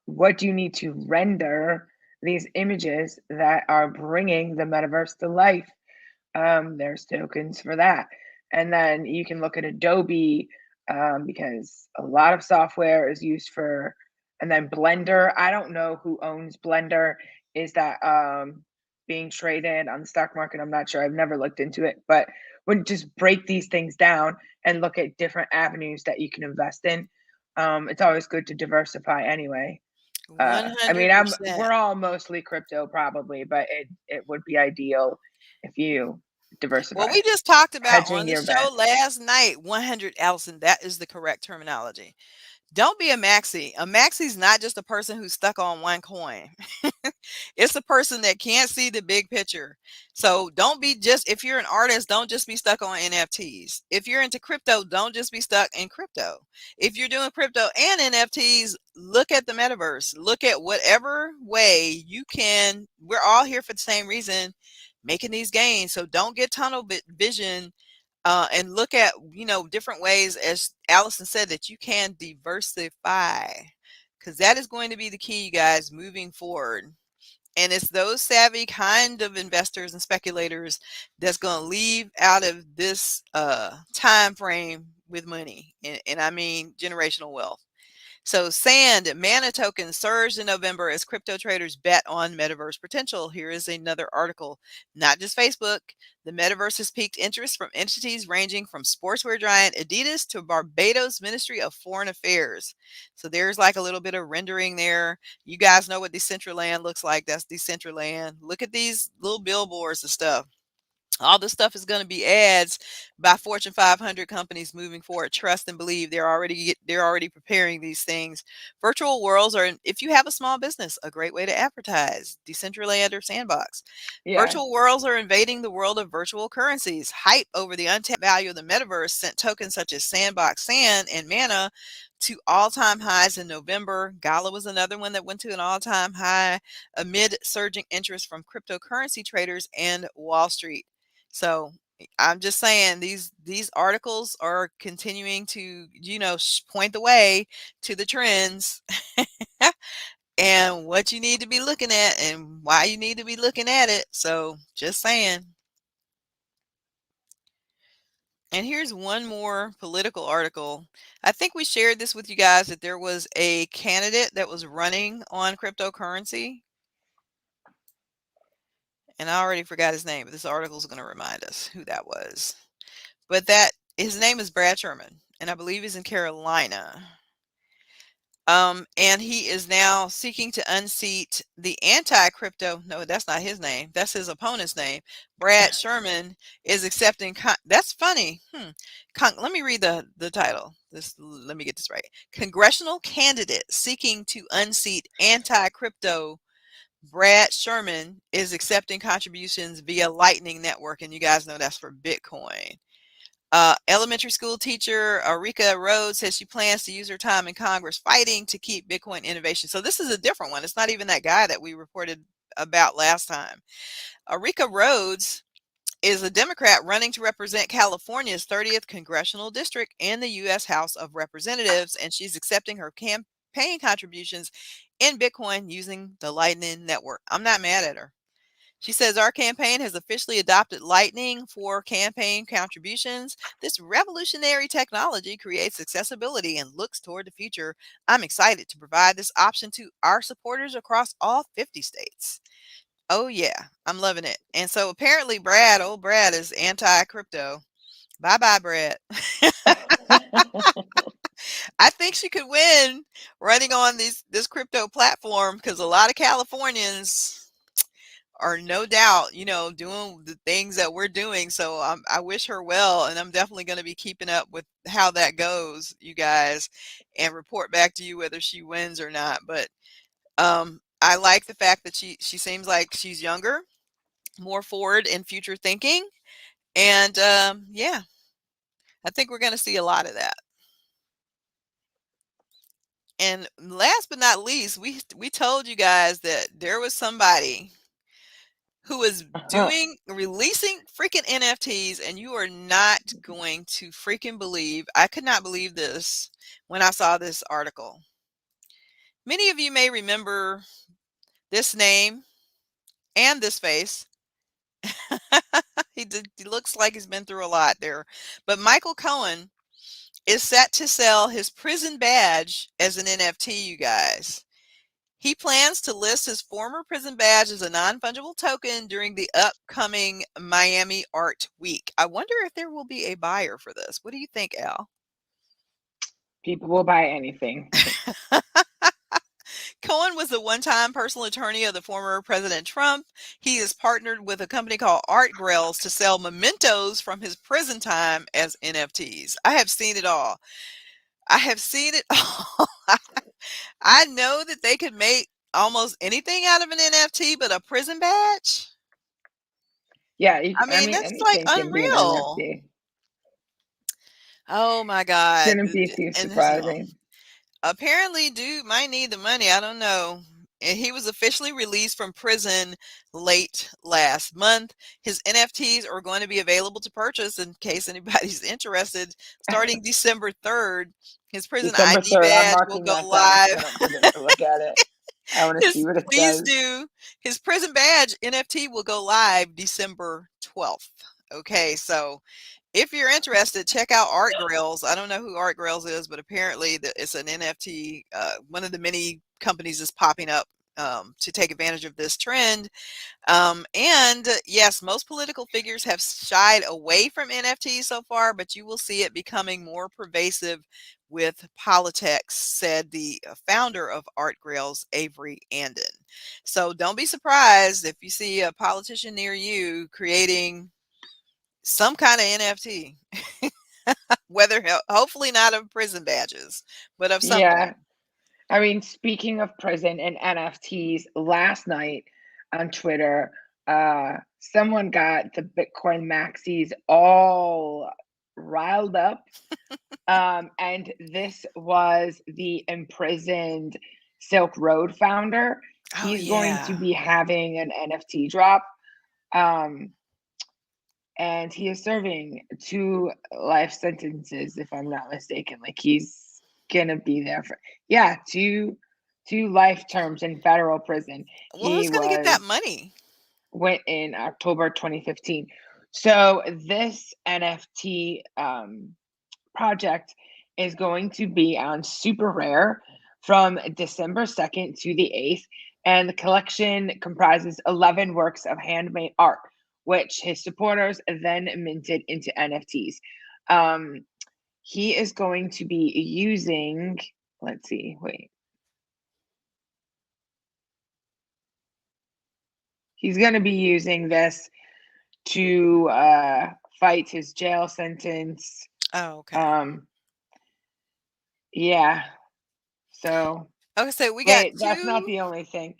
what do you need to render these images that are bringing the metaverse to life? There's tokens for that. And then you can look at Adobe, because a lot of software is used for, and then Blender. I don't know who owns Blender. Is that being traded on the stock market? I'm not sure. I've never looked into it. But when just break these things down and look at different avenues that you can invest in, it's always good to diversify anyway. I mean, we're 100%. all mostly crypto probably, but it would be ideal if you Well, diversify, we just talked about hedging on the your show bets. last night, 100, Allison, that is the correct terminology. Don't be a maxi. A maxi is not just a person who's stuck on one coin. It's a person that can't see the big picture. So don't be just, if you're an artist, don't just be stuck on NFTs. If you're into crypto, don't just be stuck in crypto. If you're doing crypto and NFTs, look at the metaverse. Look at whatever way you can. We're all here for the same reason, making these gains. So don't get tunnel vision and look at, different ways, as Allison said, that you can diversify, because that is going to be the key, you guys, moving forward. And it's those savvy kind of investors and speculators that's going to leave out of this time frame with money, and I mean generational wealth. So Sand Mana token surged in November as crypto traders bet on metaverse potential. Here is another article. Not just Facebook. The metaverse has piqued interest from entities ranging from sportswear giant Adidas to Barbados Ministry of Foreign Affairs. So there's like a little bit of rendering there. You guys know what Decentraland looks like. That's Decentraland. Look at these little billboards and stuff. All this stuff is going to be ads by Fortune 500 companies moving forward. Trust and believe they're already preparing these things. Virtual worlds are, if you have a small business, a great way to advertise. Decentraland or Sandbox. Yeah. Virtual worlds are invading the world of virtual currencies. Hype over the untapped value of the metaverse sent tokens such as Sandbox Sand and Mana to all-time highs in November. Gala was another one that went to an all-time high amid surging interest from cryptocurrency traders and Wall Street. So I'm just saying these articles are continuing to, point the way to the trends and what you need to be looking at and why you need to be looking at it. So just saying. And here's one more political article. I think we shared this with you guys, that there was a candidate that was running on cryptocurrency. And I already forgot his name, but this article is going to remind us who that was. But his name is Brad Sherman, and I believe he's in Carolina. And he is now seeking to unseat the anti-crypto. No, that's not his name. That's his opponent's name. Brad Sherman is accepting. That's funny. Let me read the title. Let me get this right. Congressional candidate seeking to unseat anti-crypto Brad Sherman is accepting contributions via Lightning Network, and you guys know that's for Bitcoin. Elementary school teacher Arika Rhodes says she plans to use her time in Congress fighting to keep Bitcoin innovation. So this is a different one. It's not even that guy that we reported about last time. Arika Rhodes is a Democrat running to represent California's 30th congressional district in the U.S. House of Representatives, and she's accepting her campaign contributions in Bitcoin using the Lightning Network. I'm not mad at her. She says, our campaign has officially adopted Lightning for campaign contributions. This revolutionary technology creates accessibility and looks toward the future. I'm excited to provide this option to our supporters across all 50 states. Oh, yeah, I'm loving it. And so apparently old Brad is anti-crypto. Bye-bye, Brad. I think she could win running on this crypto platform, because a lot of Californians are no doubt, doing the things that we're doing. So I wish her well, and I'm definitely going to be keeping up with how that goes, you guys, and report back to you whether she wins or not. But I like the fact that she seems like she's younger, more forward and future thinking, and yeah, I think we're going to see a lot of that. And last but not least, we told you guys that there was somebody who is releasing freaking NFTs, and you are not going to freaking believe. I could not believe this when I saw this article. Many of you may remember this name and this face. He looks like he's been through a lot there. But Michael Cohen is set to sell his prison badge as an NFT, you guys. He plans to list his former prison badge as a non-fungible token during the upcoming Miami Art Week. I wonder if there will be a buyer for this. What do you think, Al? People will buy anything. Cohen was the one-time personal attorney of the former President Trump. He is partnered with a company called Art Grails to sell mementos from his prison time as NFTs. I have seen it all. I have seen it all. I know that they could make almost anything out of an NFT, but a prison badge? Yeah, I I mean, mean, that's like anything can be an unreal. NFT. Oh my God. Shouldn't be too And so surprising. apparently dude might need the money. I don't know. and he was officially released from prison late last month. His NFTs are going to be available to purchase in case anybody's interested starting December 3rd. His prison December ID 3rd. I'm badge will marking go that down live. because I don't forget to look at it. I want to see what it Please says. do. His prison badge NFT will go live December 12th. Okay, so if you're interested, check out Art Grails. I don't know who Art Grails is, but apparently it's an NFT. One of the many companies is popping up to take advantage of this trend. And yes, most political figures have shied away from NFTs so far, but you will see it becoming more pervasive with politics, said the founder of Art Grails, Avery Andon. So don't be surprised if you see a politician near you creating some kind of NFT, whether hopefully not of prison badges, but of something. Yeah. I mean, speaking of prison and NFTs, last night on Twitter, someone got the Bitcoin maxis all riled up. And this was the imprisoned Silk Road founder. Oh He's going to yeah. be having an NFT drop. Um, and he is serving 2 life sentences, if I'm not mistaken. Like he's gonna be there for, yeah, two life terms in federal prison. Well, who's He going to get that was money? went in October 2015. So this NFT project is going to be on Super Rare from December 2nd to the 8th, and the collection comprises 11 works of handmade art, which his supporters then minted into NFTs. Um, he is going to be using, let's see, wait. He's going to be using this to fight his jail sentence. Oh, okay. Yeah. So, Okay, so we got wait, that's not two. the only thing.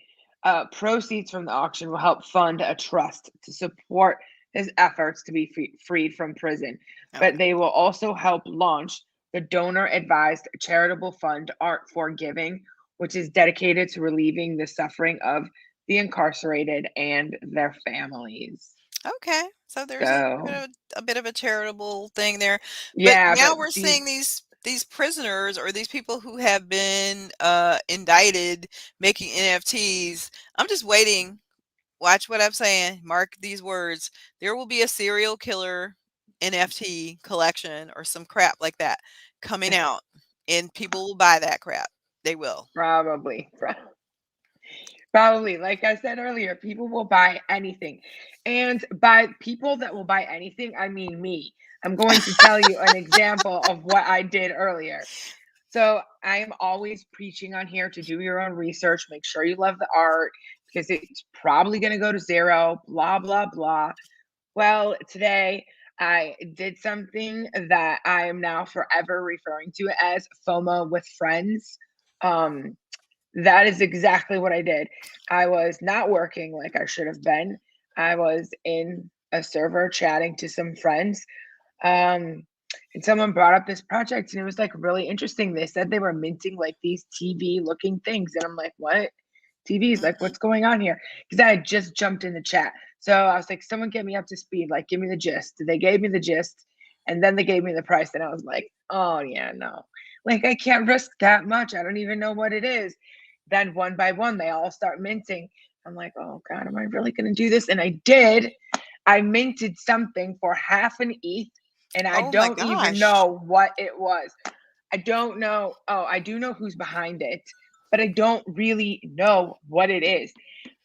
Proceeds from the auction will help fund a trust to support his efforts to be freed from prison, but Okay. they will also help launch the donor advised charitable fund Art for Giving, which is dedicated to relieving the suffering of the incarcerated and their families. Okay. So there's So, a bit of a charitable thing there. But yeah, now but we're these seeing these prisoners or these people who have been indicted making NFTs. I'm just waiting. Watch what I'm saying. Mark these words. There will be a serial killer NFT collection or some crap like that coming out, and people will buy that crap. They will. probably Probably, like I said earlier, people will buy anything. And by people that will buy anything, I mean me. I'm going to tell you an example of what I did earlier. So I am always preaching on here to do your own research, make sure you love the art because it's probably going to go to zero, blah, blah, blah. Well, today I did something that I am now forever referring to as FOMO with friends. Um, that is exactly what I did. I was not working like I should have been. I was in a server chatting to some friends. Um, and someone brought up this project and it was like really interesting. They said they were minting like these TV looking things. And I'm like, what? TVs? Like, Mhm. what's going on here? Because I had just jumped in the chat. So I was like, someone get me up to speed. Like, give me the gist. They gave me the gist. And then they gave me the price. And I was like, oh, yeah, no. Like, I can't risk that much. I don't even know what it is. Then one by one, they all start minting. I'm like, oh God, am I really going to do this? And I did. I minted something for half an ETH, and I Oh my don't even gosh. know what it was. I don't know. Oh, I do know who's behind it, but I don't really know what it is.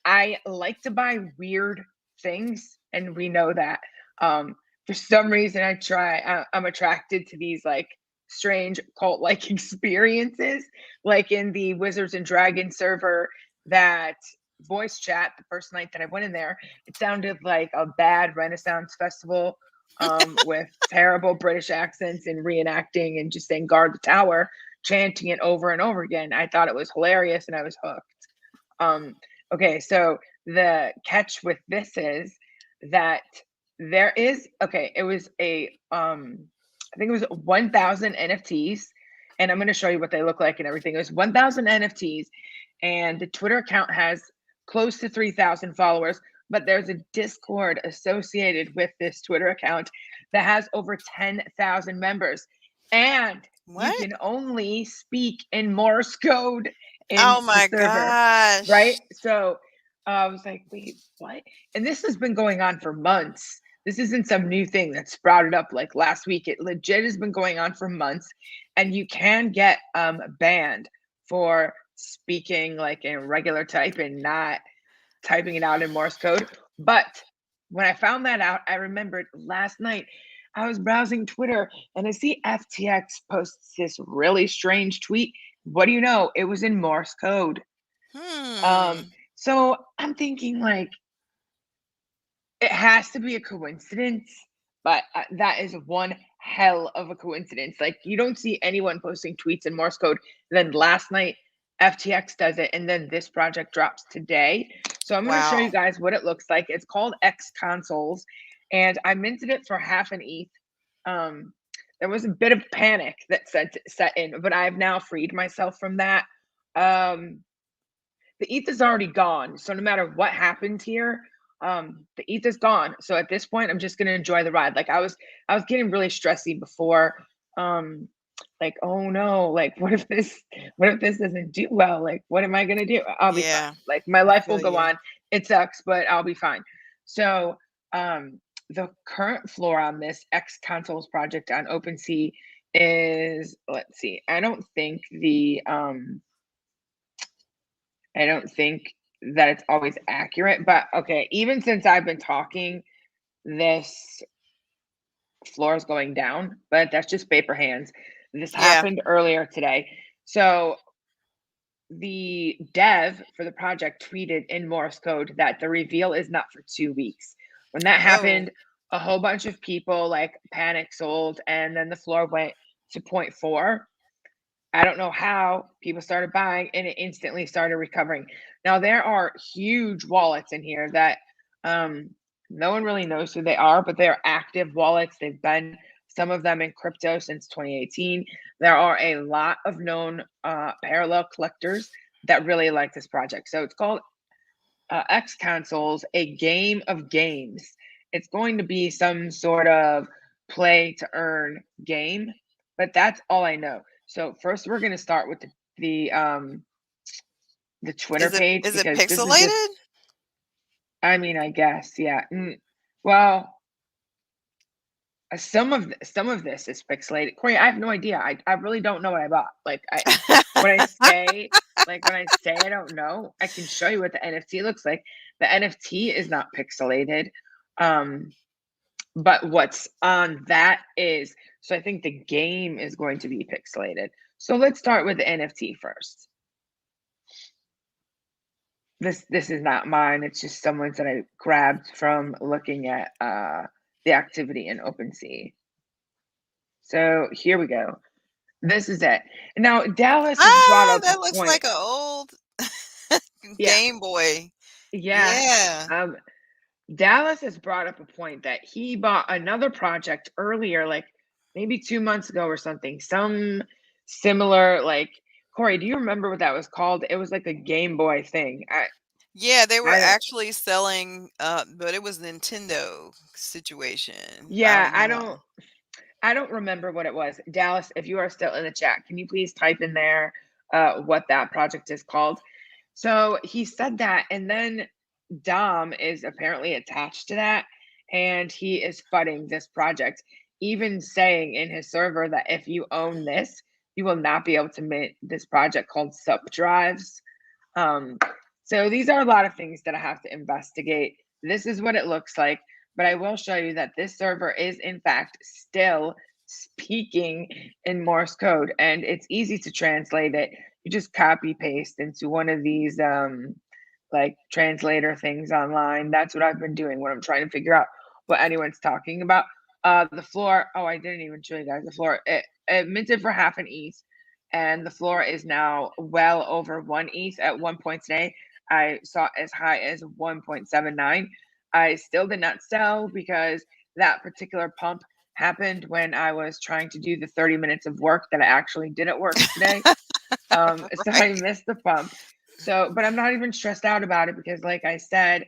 I like to buy weird things, and we know that. For some reason, I'm attracted to these like strange cult-like experiences, like in the Wizards and Dragons server that voice chat the first night that I went in there. It sounded like a bad Renaissance festival with terrible British accents and reenacting and just saying guard the tower, chanting it over and over again. I thought it was hilarious and I was hooked. Um, okay, so the catch with this is that there is okay, it was a I think it was 1,000 NFTs and I'm going to show you what they look like and everything. It was 1,000 NFTs, and the Twitter account has close to 3,000 followers, but there's a Discord associated with this Twitter account that has over 10,000 members. And you What? can only speak in Morse code in Oh the my server, gosh. right? So I was like, wait, what? And this has been going on for months. This isn't some new thing that sprouted up like last week. It legit has been going on for months, and you can get banned for speaking like in regular type and not typing it out in Morse code. But when I found that out, I remembered last night I was browsing Twitter and I see FTX posts this really strange tweet. What do you know? It was in Morse code. Um, Hmm. so I'm thinking like it has to be a coincidence, but that is one hell of a coincidence. Like you don't see anyone posting tweets in Morse code. And then last night, FTX does it, and then this project drops today. So I'm going to show you Wow. guys what it looks like. It's called X Consoles, and I minted it for half an ETH. Um, there was a bit of panic that set in, but I've now freed myself from that. Um, the ETH is already gone. So no matter what happened here, the ETH is gone. So at this point, I'm just gonna enjoy the ride. Like I was getting really stressy before. Um, like, oh no, like what if this doesn't do well? Like, what am I gonna do? I'll be fine. Yeah, Like my I life will feel go you. on. It sucks, but I'll be fine. So the current floor on this X Consoles project on OpenSea is, let's see, I don't think that it's always accurate, but okay, even since I've been talking, this floor is going down, but that's just paper hands. This Yeah. happened earlier today. So the dev for the project tweeted in Morse code that the reveal is not for 2 weeks. When that Oh, happened, a whole bunch of people like panic sold, and then the floor went to point 0.4. I don't know how people started buying and it instantly started recovering. Now there are huge wallets in here that no one really knows who they are, but they're active wallets. They've been some of them in crypto since 2018. There are a lot of known parallel collectors that really like this project. So it's called X Consoles, a game of games. It's going to be some sort of play to earn game, but that's all I know. So first, we're going to start with the Twitter page is it because this is just. pixelated? I mean, I guess, yeah. Well, some of this is pixelated. Corey, I have no idea. I really don't know what I bought. Like when I say when I say I don't know, I can show you what the NFT looks like. The NFT is not pixelated. Um, but what's on that is, so I think the game is going to be pixelated. So let's start with the NFT first. This is not mine. It's just someone's that I grabbed from looking at the activity in OpenSea. So here we go. This is it. Now Dallas has brought Ah, up a that looks point. like an old Yeah, Game Boy. yeah. Yeah. Um, Dallas has brought up a point that he bought another project earlier, like maybe 2 months ago or something. Some similar, like Corey, do you remember what that was called? It was like a Game Boy thing. Yeah, they were I don't. actually selling, but it was Nintendo situation. I Yeah, don't know. I don't remember what it was. Dallas, if you are still in the chat, can you please type in there what that project is called? So he said that, and then Dom is apparently attached to that, and he is fudding this project, even saying in his server that if you own this, you will not be able to mint this project called Sup Drives. Um, so these are a lot of things that I have to investigate. This is what it looks like, but I will show you that this server is in fact still speaking in Morse code, and it's easy to translate it. You just copy paste into one of these like translator things online. That's what I've been doing when I'm trying to figure out what anyone's talking about. The floor, oh, I didn't even show you guys the floor. It minted for half an ETH, and the floor is now well over 1 ETH. At one point today, I saw as high as 1.79. I still did not sell because that particular pump happened when I was trying to do the 30 minutes of work that I actually did at work today. So I Right. missed the pump. So, but I'm not even stressed out about it because, like I said,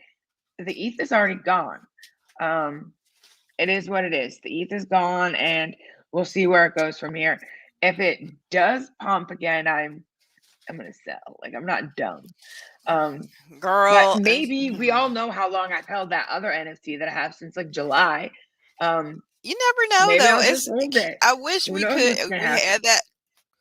the ETH is already gone. Um, it is what it is. The ETH is gone, and we'll see where it goes from here. If it does pump again, I'm gonna sell. Like, I'm not dumb. Um, but Girl, maybe we all know how long I've held that other NFT that I have since like July. Um, you never know maybe though. I'll just hold it. I wish Who knows what's gonna we happen? had that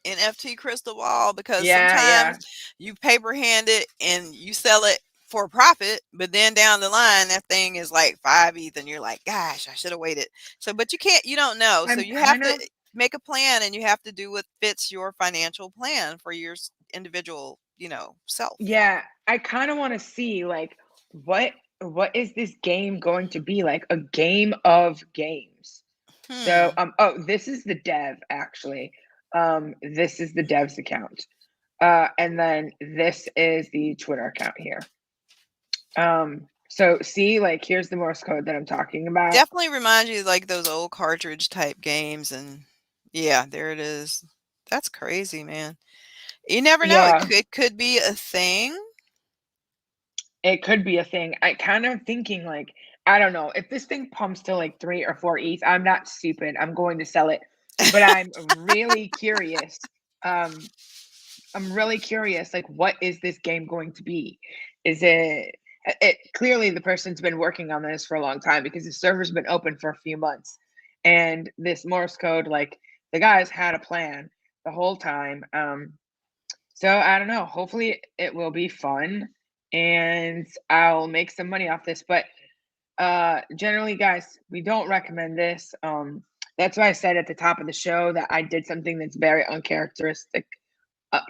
NFT crystal ball, because Yeah, sometimes yeah. you paper hand it and you sell it for a profit, but then down the line that thing is like 5 ETH and you're like, gosh, I should have waited. So, but you don't know. So I'm you have kind to of make a plan, and you have to do what fits your financial plan for your individual, self. yeah, I kind of want to see like what what is this game going to be like? A game of games. So Hmm. oh, this is the dev actually. This is the dev's account. And then this is the Twitter account here. So see, like here's the Morse code that I'm talking about. Definitely reminds you of, like, those old cartridge type games, and yeah, there it is. That's crazy, man. You never know. It Yeah, could be a thing. it could be a thing. I kind of thinking like, I don't know, if this thing pumps to like 3 or 4 ETH, I'm not stupid. I'm going to sell it. But I'm really curious. Um, I'm really curious, like, what is this game going to be? Is it clearly the person's been working on this for a long time because the server's been open for a few months. And this Morse code, like the guys had a plan the whole time. So I don't know. Hopefully it will be fun and I'll make some money off this. But generally, guys, we don't recommend this. That's why I said at the top of the show that I did something that's very uncharacteristic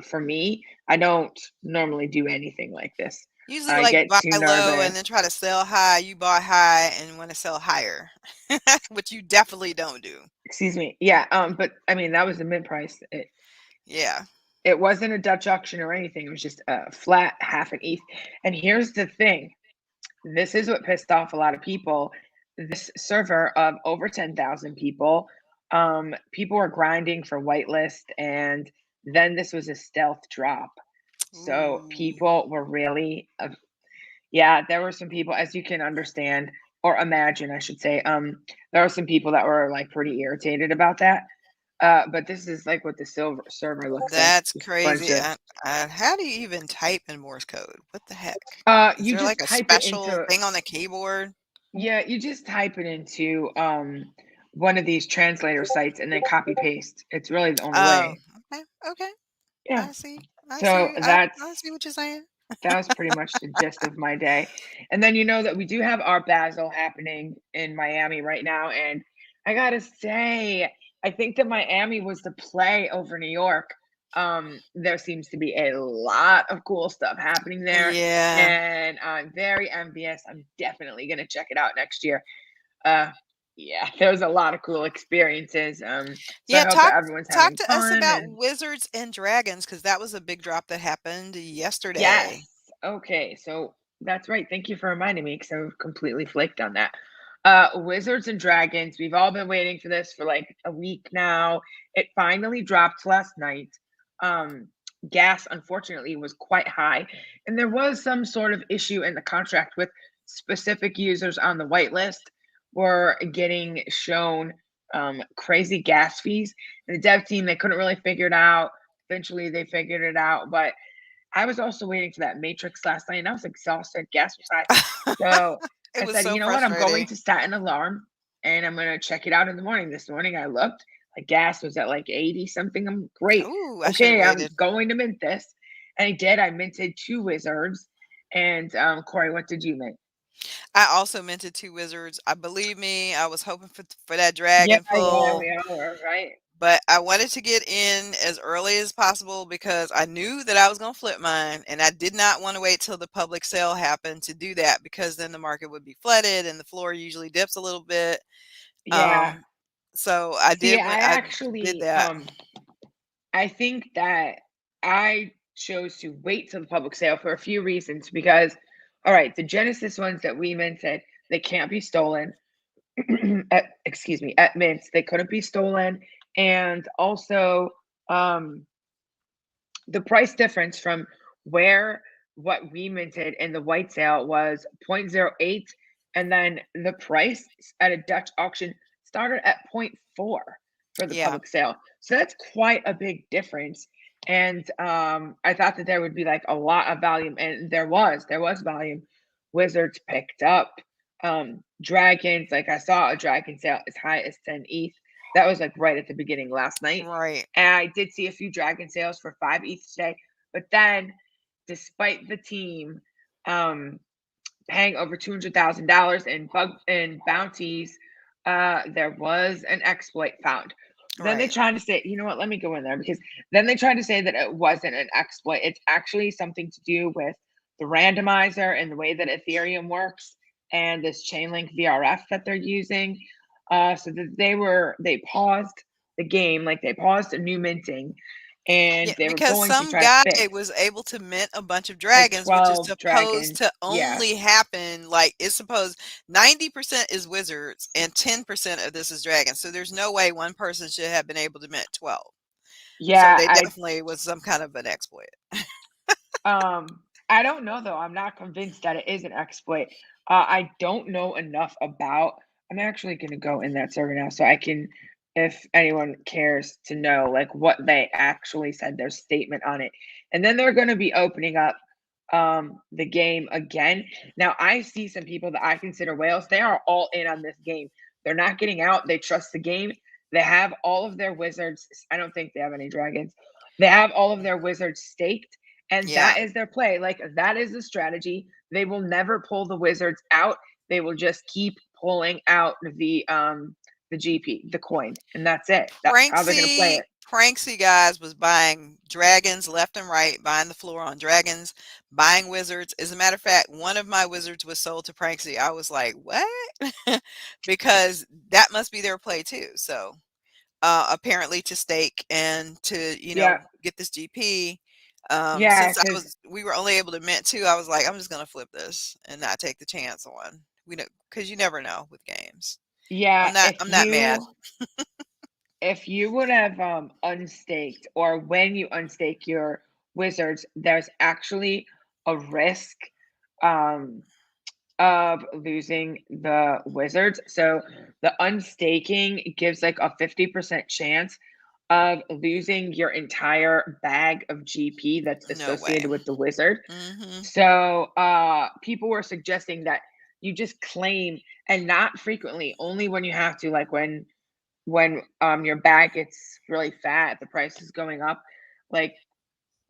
for me. I don't normally do anything like this. Usually, I like, get buy too low and nervous. then try to sell high. You bought high and want to sell higher, which you definitely don't do. Excuse me. Yeah. But I mean that was the mid price. Yeah. It wasn't a Dutch auction or anything. It was just a flat half an ETH. And here's the thing. This is what pissed off a lot of people. This server of over 10,000 people, people were grinding for whitelist, and then this was a stealth drop. So Ooh. people were really, yeah, there were some people, as you can understand or imagine, I should say. There were some people that were like pretty irritated about that. But this is like what the silver server looks like. That's Just a bunch crazy. of How do you even type in Morse code? What the heck? Is you there just like a type it special into thing on the keyboard? yeah, you just type it into one of these translator sites and then copy paste. It's really the only Oh, way. okay, okay. Yeah. I see. I So see. I see what you're saying. that was pretty much the gist of my day. And then you know that we do have our Basel happening in Miami right now. And I gotta say, I think that Miami was the play over New York. There seems to be a lot of cool stuff happening there. Yeah. And I'm very envious. I'm definitely gonna check it out next year. Uh yeah, there was a lot of cool experiences. So I Yeah, hope that everyone's talk having to us fun about and Wizards and Dragons, because that was a big drop that happened yes. yesterday. Okay, so that's right. Thank you for reminding me because I completely flaked on that. Wizards and Dragons. We've all been waiting for this for like a week now. It finally dropped last night. Um, gas, unfortunately, was quite high, and there was some sort of issue in the contract with specific users on the whitelist were getting shown crazy gas fees. And the dev team, they couldn't really figure it out. Eventually, they figured it out, but I was also waiting for that Matrix last night, and I was exhausted. Gas was high. So It I was said, so you know what? I'm going frustrating. to set an alarm and I'm going to check it out in the morning. This morning I looked, like gas was at like 80 something. I'm great. Ooh, I should have Okay, I'm waited. going to mint this. And I did. I minted 2 wizards. And Corey, what did you mint? I also minted 2 wizards. I believe me, I was hoping for that Yeah, dragon yeah, pull, we all were, right? but I wanted to get in as early as possible because I knew that I was gonna flip mine, and I did not wanna wait till the public sale happened to do that, because then the market would be flooded and the floor usually dips a little bit. Yeah. Um, so See, I I did actually that. I think that I chose to wait till the public sale for a few reasons because, all right, the Genesis ones that we minted, they can't be stolen. at mints. They couldn't be stolen. And also, um, the price difference from where what we minted in the white sale was zero point zero 0.08, and then the price at a Dutch auction started at zero point 0.4 for the Yeah. public sale. So that's quite a big difference. And I thought that there would be like a lot of volume, and there was volume. Wizards picked up dragons. Like I saw a dragon sale as high as 10 ETH. That was like right at the beginning last night. Right. And I did see a few dragon sales for 5 ETH today. But then, despite the team um, paying over $200,000 in bounties, there was an exploit found. Then they Right. tried to say, you know what? Let me go in there, because then they tried to say that it wasn't an exploit. It's actually something to do with the randomizer and the way that Ethereum works, and this Chainlink VRF that they're using. So that they paused the game, like they paused a new minting, and Yeah, they were because going to some try to guy fix was able to mint a bunch of like dragons, which is 12 supposed dragons. to Yeah. only happen like it's supposed 90% is wizards and 10% of this is dragons. So there's no way one person should have been able to mint 12. So Yeah, they definitely was some kind of an exploit. I don't know though. I'm not convinced that it is an exploit. I don't know enough about. I'm actually going to go in that server now so I can, if anyone cares to know, like what they actually said, their statement on it, and then they're going to be opening up the game again. Now I see some people that I consider whales. They are all in on this game. They're not getting out. They trust the game. They have all of their wizards. I don't think they have any dragons. They have all of their wizards staked, and Yeah. that is their play. Like that is the strategy. They will never pull the wizards out. They will just keep pulling out the GP, the coin, and that's it. That's how they're gonna play it. Pranksy guys was buying dragons left and right, buying the floor on dragons, buying wizards. As a matter of fact, one of my wizards was sold to Pranksy. I was like, what? Because that must be their play too. So apparently to stake and to, Yeah, get this GP. yeah, Since because we were only able to mint two, I was like, I'm just gonna flip this and not take the chance on. We know, because you never know with games. yeah, I'm not mad. if you would have unstaked, or when you unstake your wizards, there's actually a risk um of losing the wizards. So the unstaking gives like a 50% chance of losing your entire bag of GP that's No way. associated with the wizard. Hmm. So people were suggesting that you just claim, and not frequently, only when you have to, like when your bag gets really fat, the price is going up, like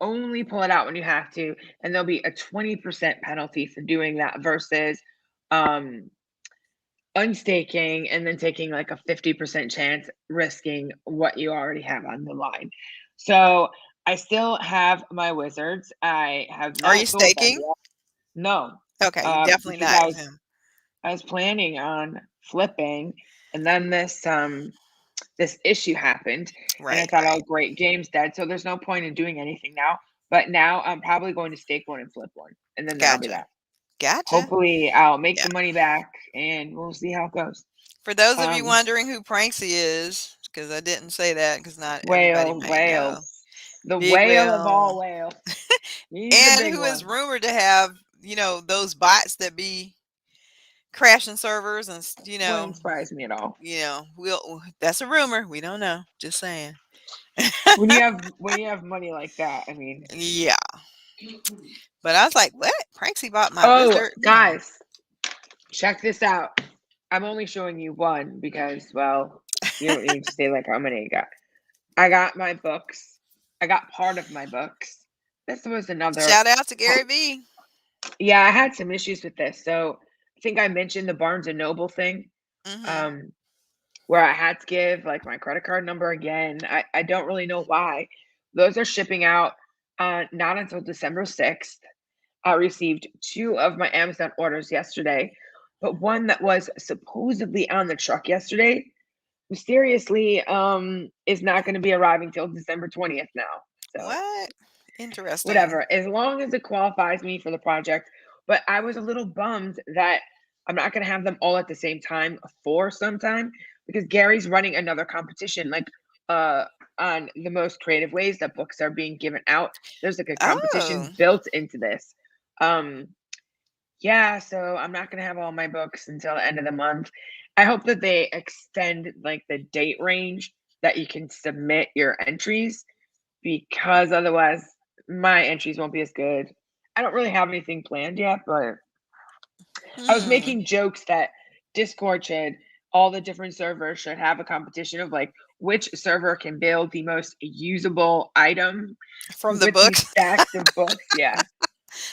only pull it out when you have to, and there'll be a 20% penalty for doing that versus um unstaking and then taking like a 50% chance, risking what you already have on the line. So I still have my wizards. I have Are you not sold them staking? yet. No, Okay, you definitely because not with him. I was planning on flipping, and then this issue happened, and I Right, thought, oh right. great, game's dead, so there's no point in doing anything now. But now I'm probably going to stake one and flip one, and then that'll be Gotcha. that. Gotcha. Hopefully I'll make Yeah. the money back, and we'll see how it goes. For those of you Um, wondering who Pranksy is, because I didn't say that, because not everybody whale, might whale, know. the Big whale of Will. all whales. He's the And big who is one. rumored to have, those bots that be crashing servers and, Wouldn't surprise me at all. that's a rumor. We don't know. Just saying. When you have money like that, I mean. Yeah. But I was like, what? Pranksy bought my Oh, wizard? No. guys, check this out. I'm only showing you one because, well, you don't need to say like how many I got. I got my books. I got part of my books. This was another. Shout out to Oh, Gary V. yeah, I had some issues with this. So I think I mentioned the Barnes and Noble thing, Hmm. um, where I had to give like my credit card number again. I don't really know why. Those are shipping out not until December 6th. I received two of my Amazon orders yesterday, but one that was supposedly on the truck yesterday mysteriously is not going to be arriving till December 20th now. So What? Interesting. whatever, as long as it qualifies me for the project. But I was a little bummed that I'm not going to have them all at the same time for some time because Gary's running another competition, like uh, on the most creative ways that books are being given out. There's like a Oh. competition built into this. Um, yeah, so I'm not going to have all my books until the end of the month. I hope that they extend like the date range that you can submit your entries because otherwise my entries won't be as good. I don't really have anything planned yet, but I was Hmm. making jokes that Discord should, all the different servers should have a competition of like which server can build the most usable item From the with these books. stacks of books. Yeah.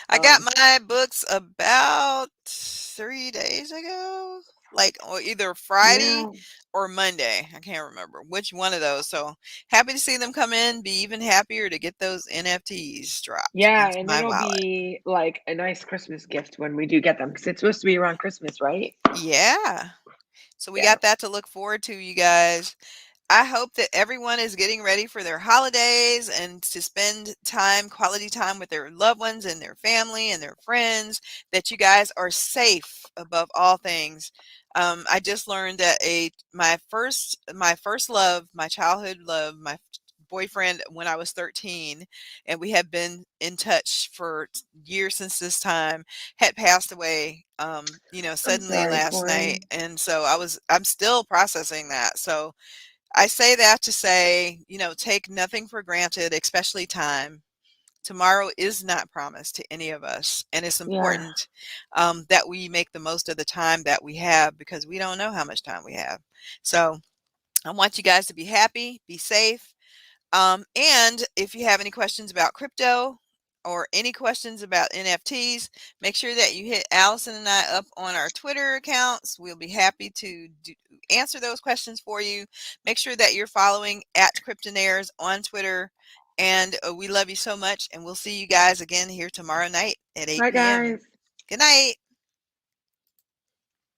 I got Um, my books about 3 days ago, like or either Friday yeah. or Monday. I can't remember which one of those. So happy to see them come in. Be even happier to get those NFTs dropped Yeah, into and my it'll wallet. be like a nice Christmas gift when we do get them because it's supposed to be around Christmas, right? Yeah. So we Yeah. got that to look forward to, you guys. I hope that everyone is getting ready for their holidays and to spend time, quality time with their loved ones and their family and their friends, that you guys are safe above all things. I just learned that my first love, my childhood love, my boyfriend when I was 13, and we have been in touch for years since this time, had passed away, I'm suddenly sorry, last night. Corey. And so I'm still processing that. So I say that to say, take nothing for granted, especially time. Tomorrow is not promised to any of us. And it's Yeah. important that we make the most of the time that we have because we don't know how much time we have. So I want you guys to be happy, be safe. And if you have any questions about crypto or any questions about NFTs, make sure that you hit Allison and I up on our Twitter accounts. We'll be happy to answer those questions for you. Make sure that you're following at Cryptonairz on Twitter. And we love you so much. And we'll see you guys again here tomorrow night at 8 Bye, p.m. guys. Good night.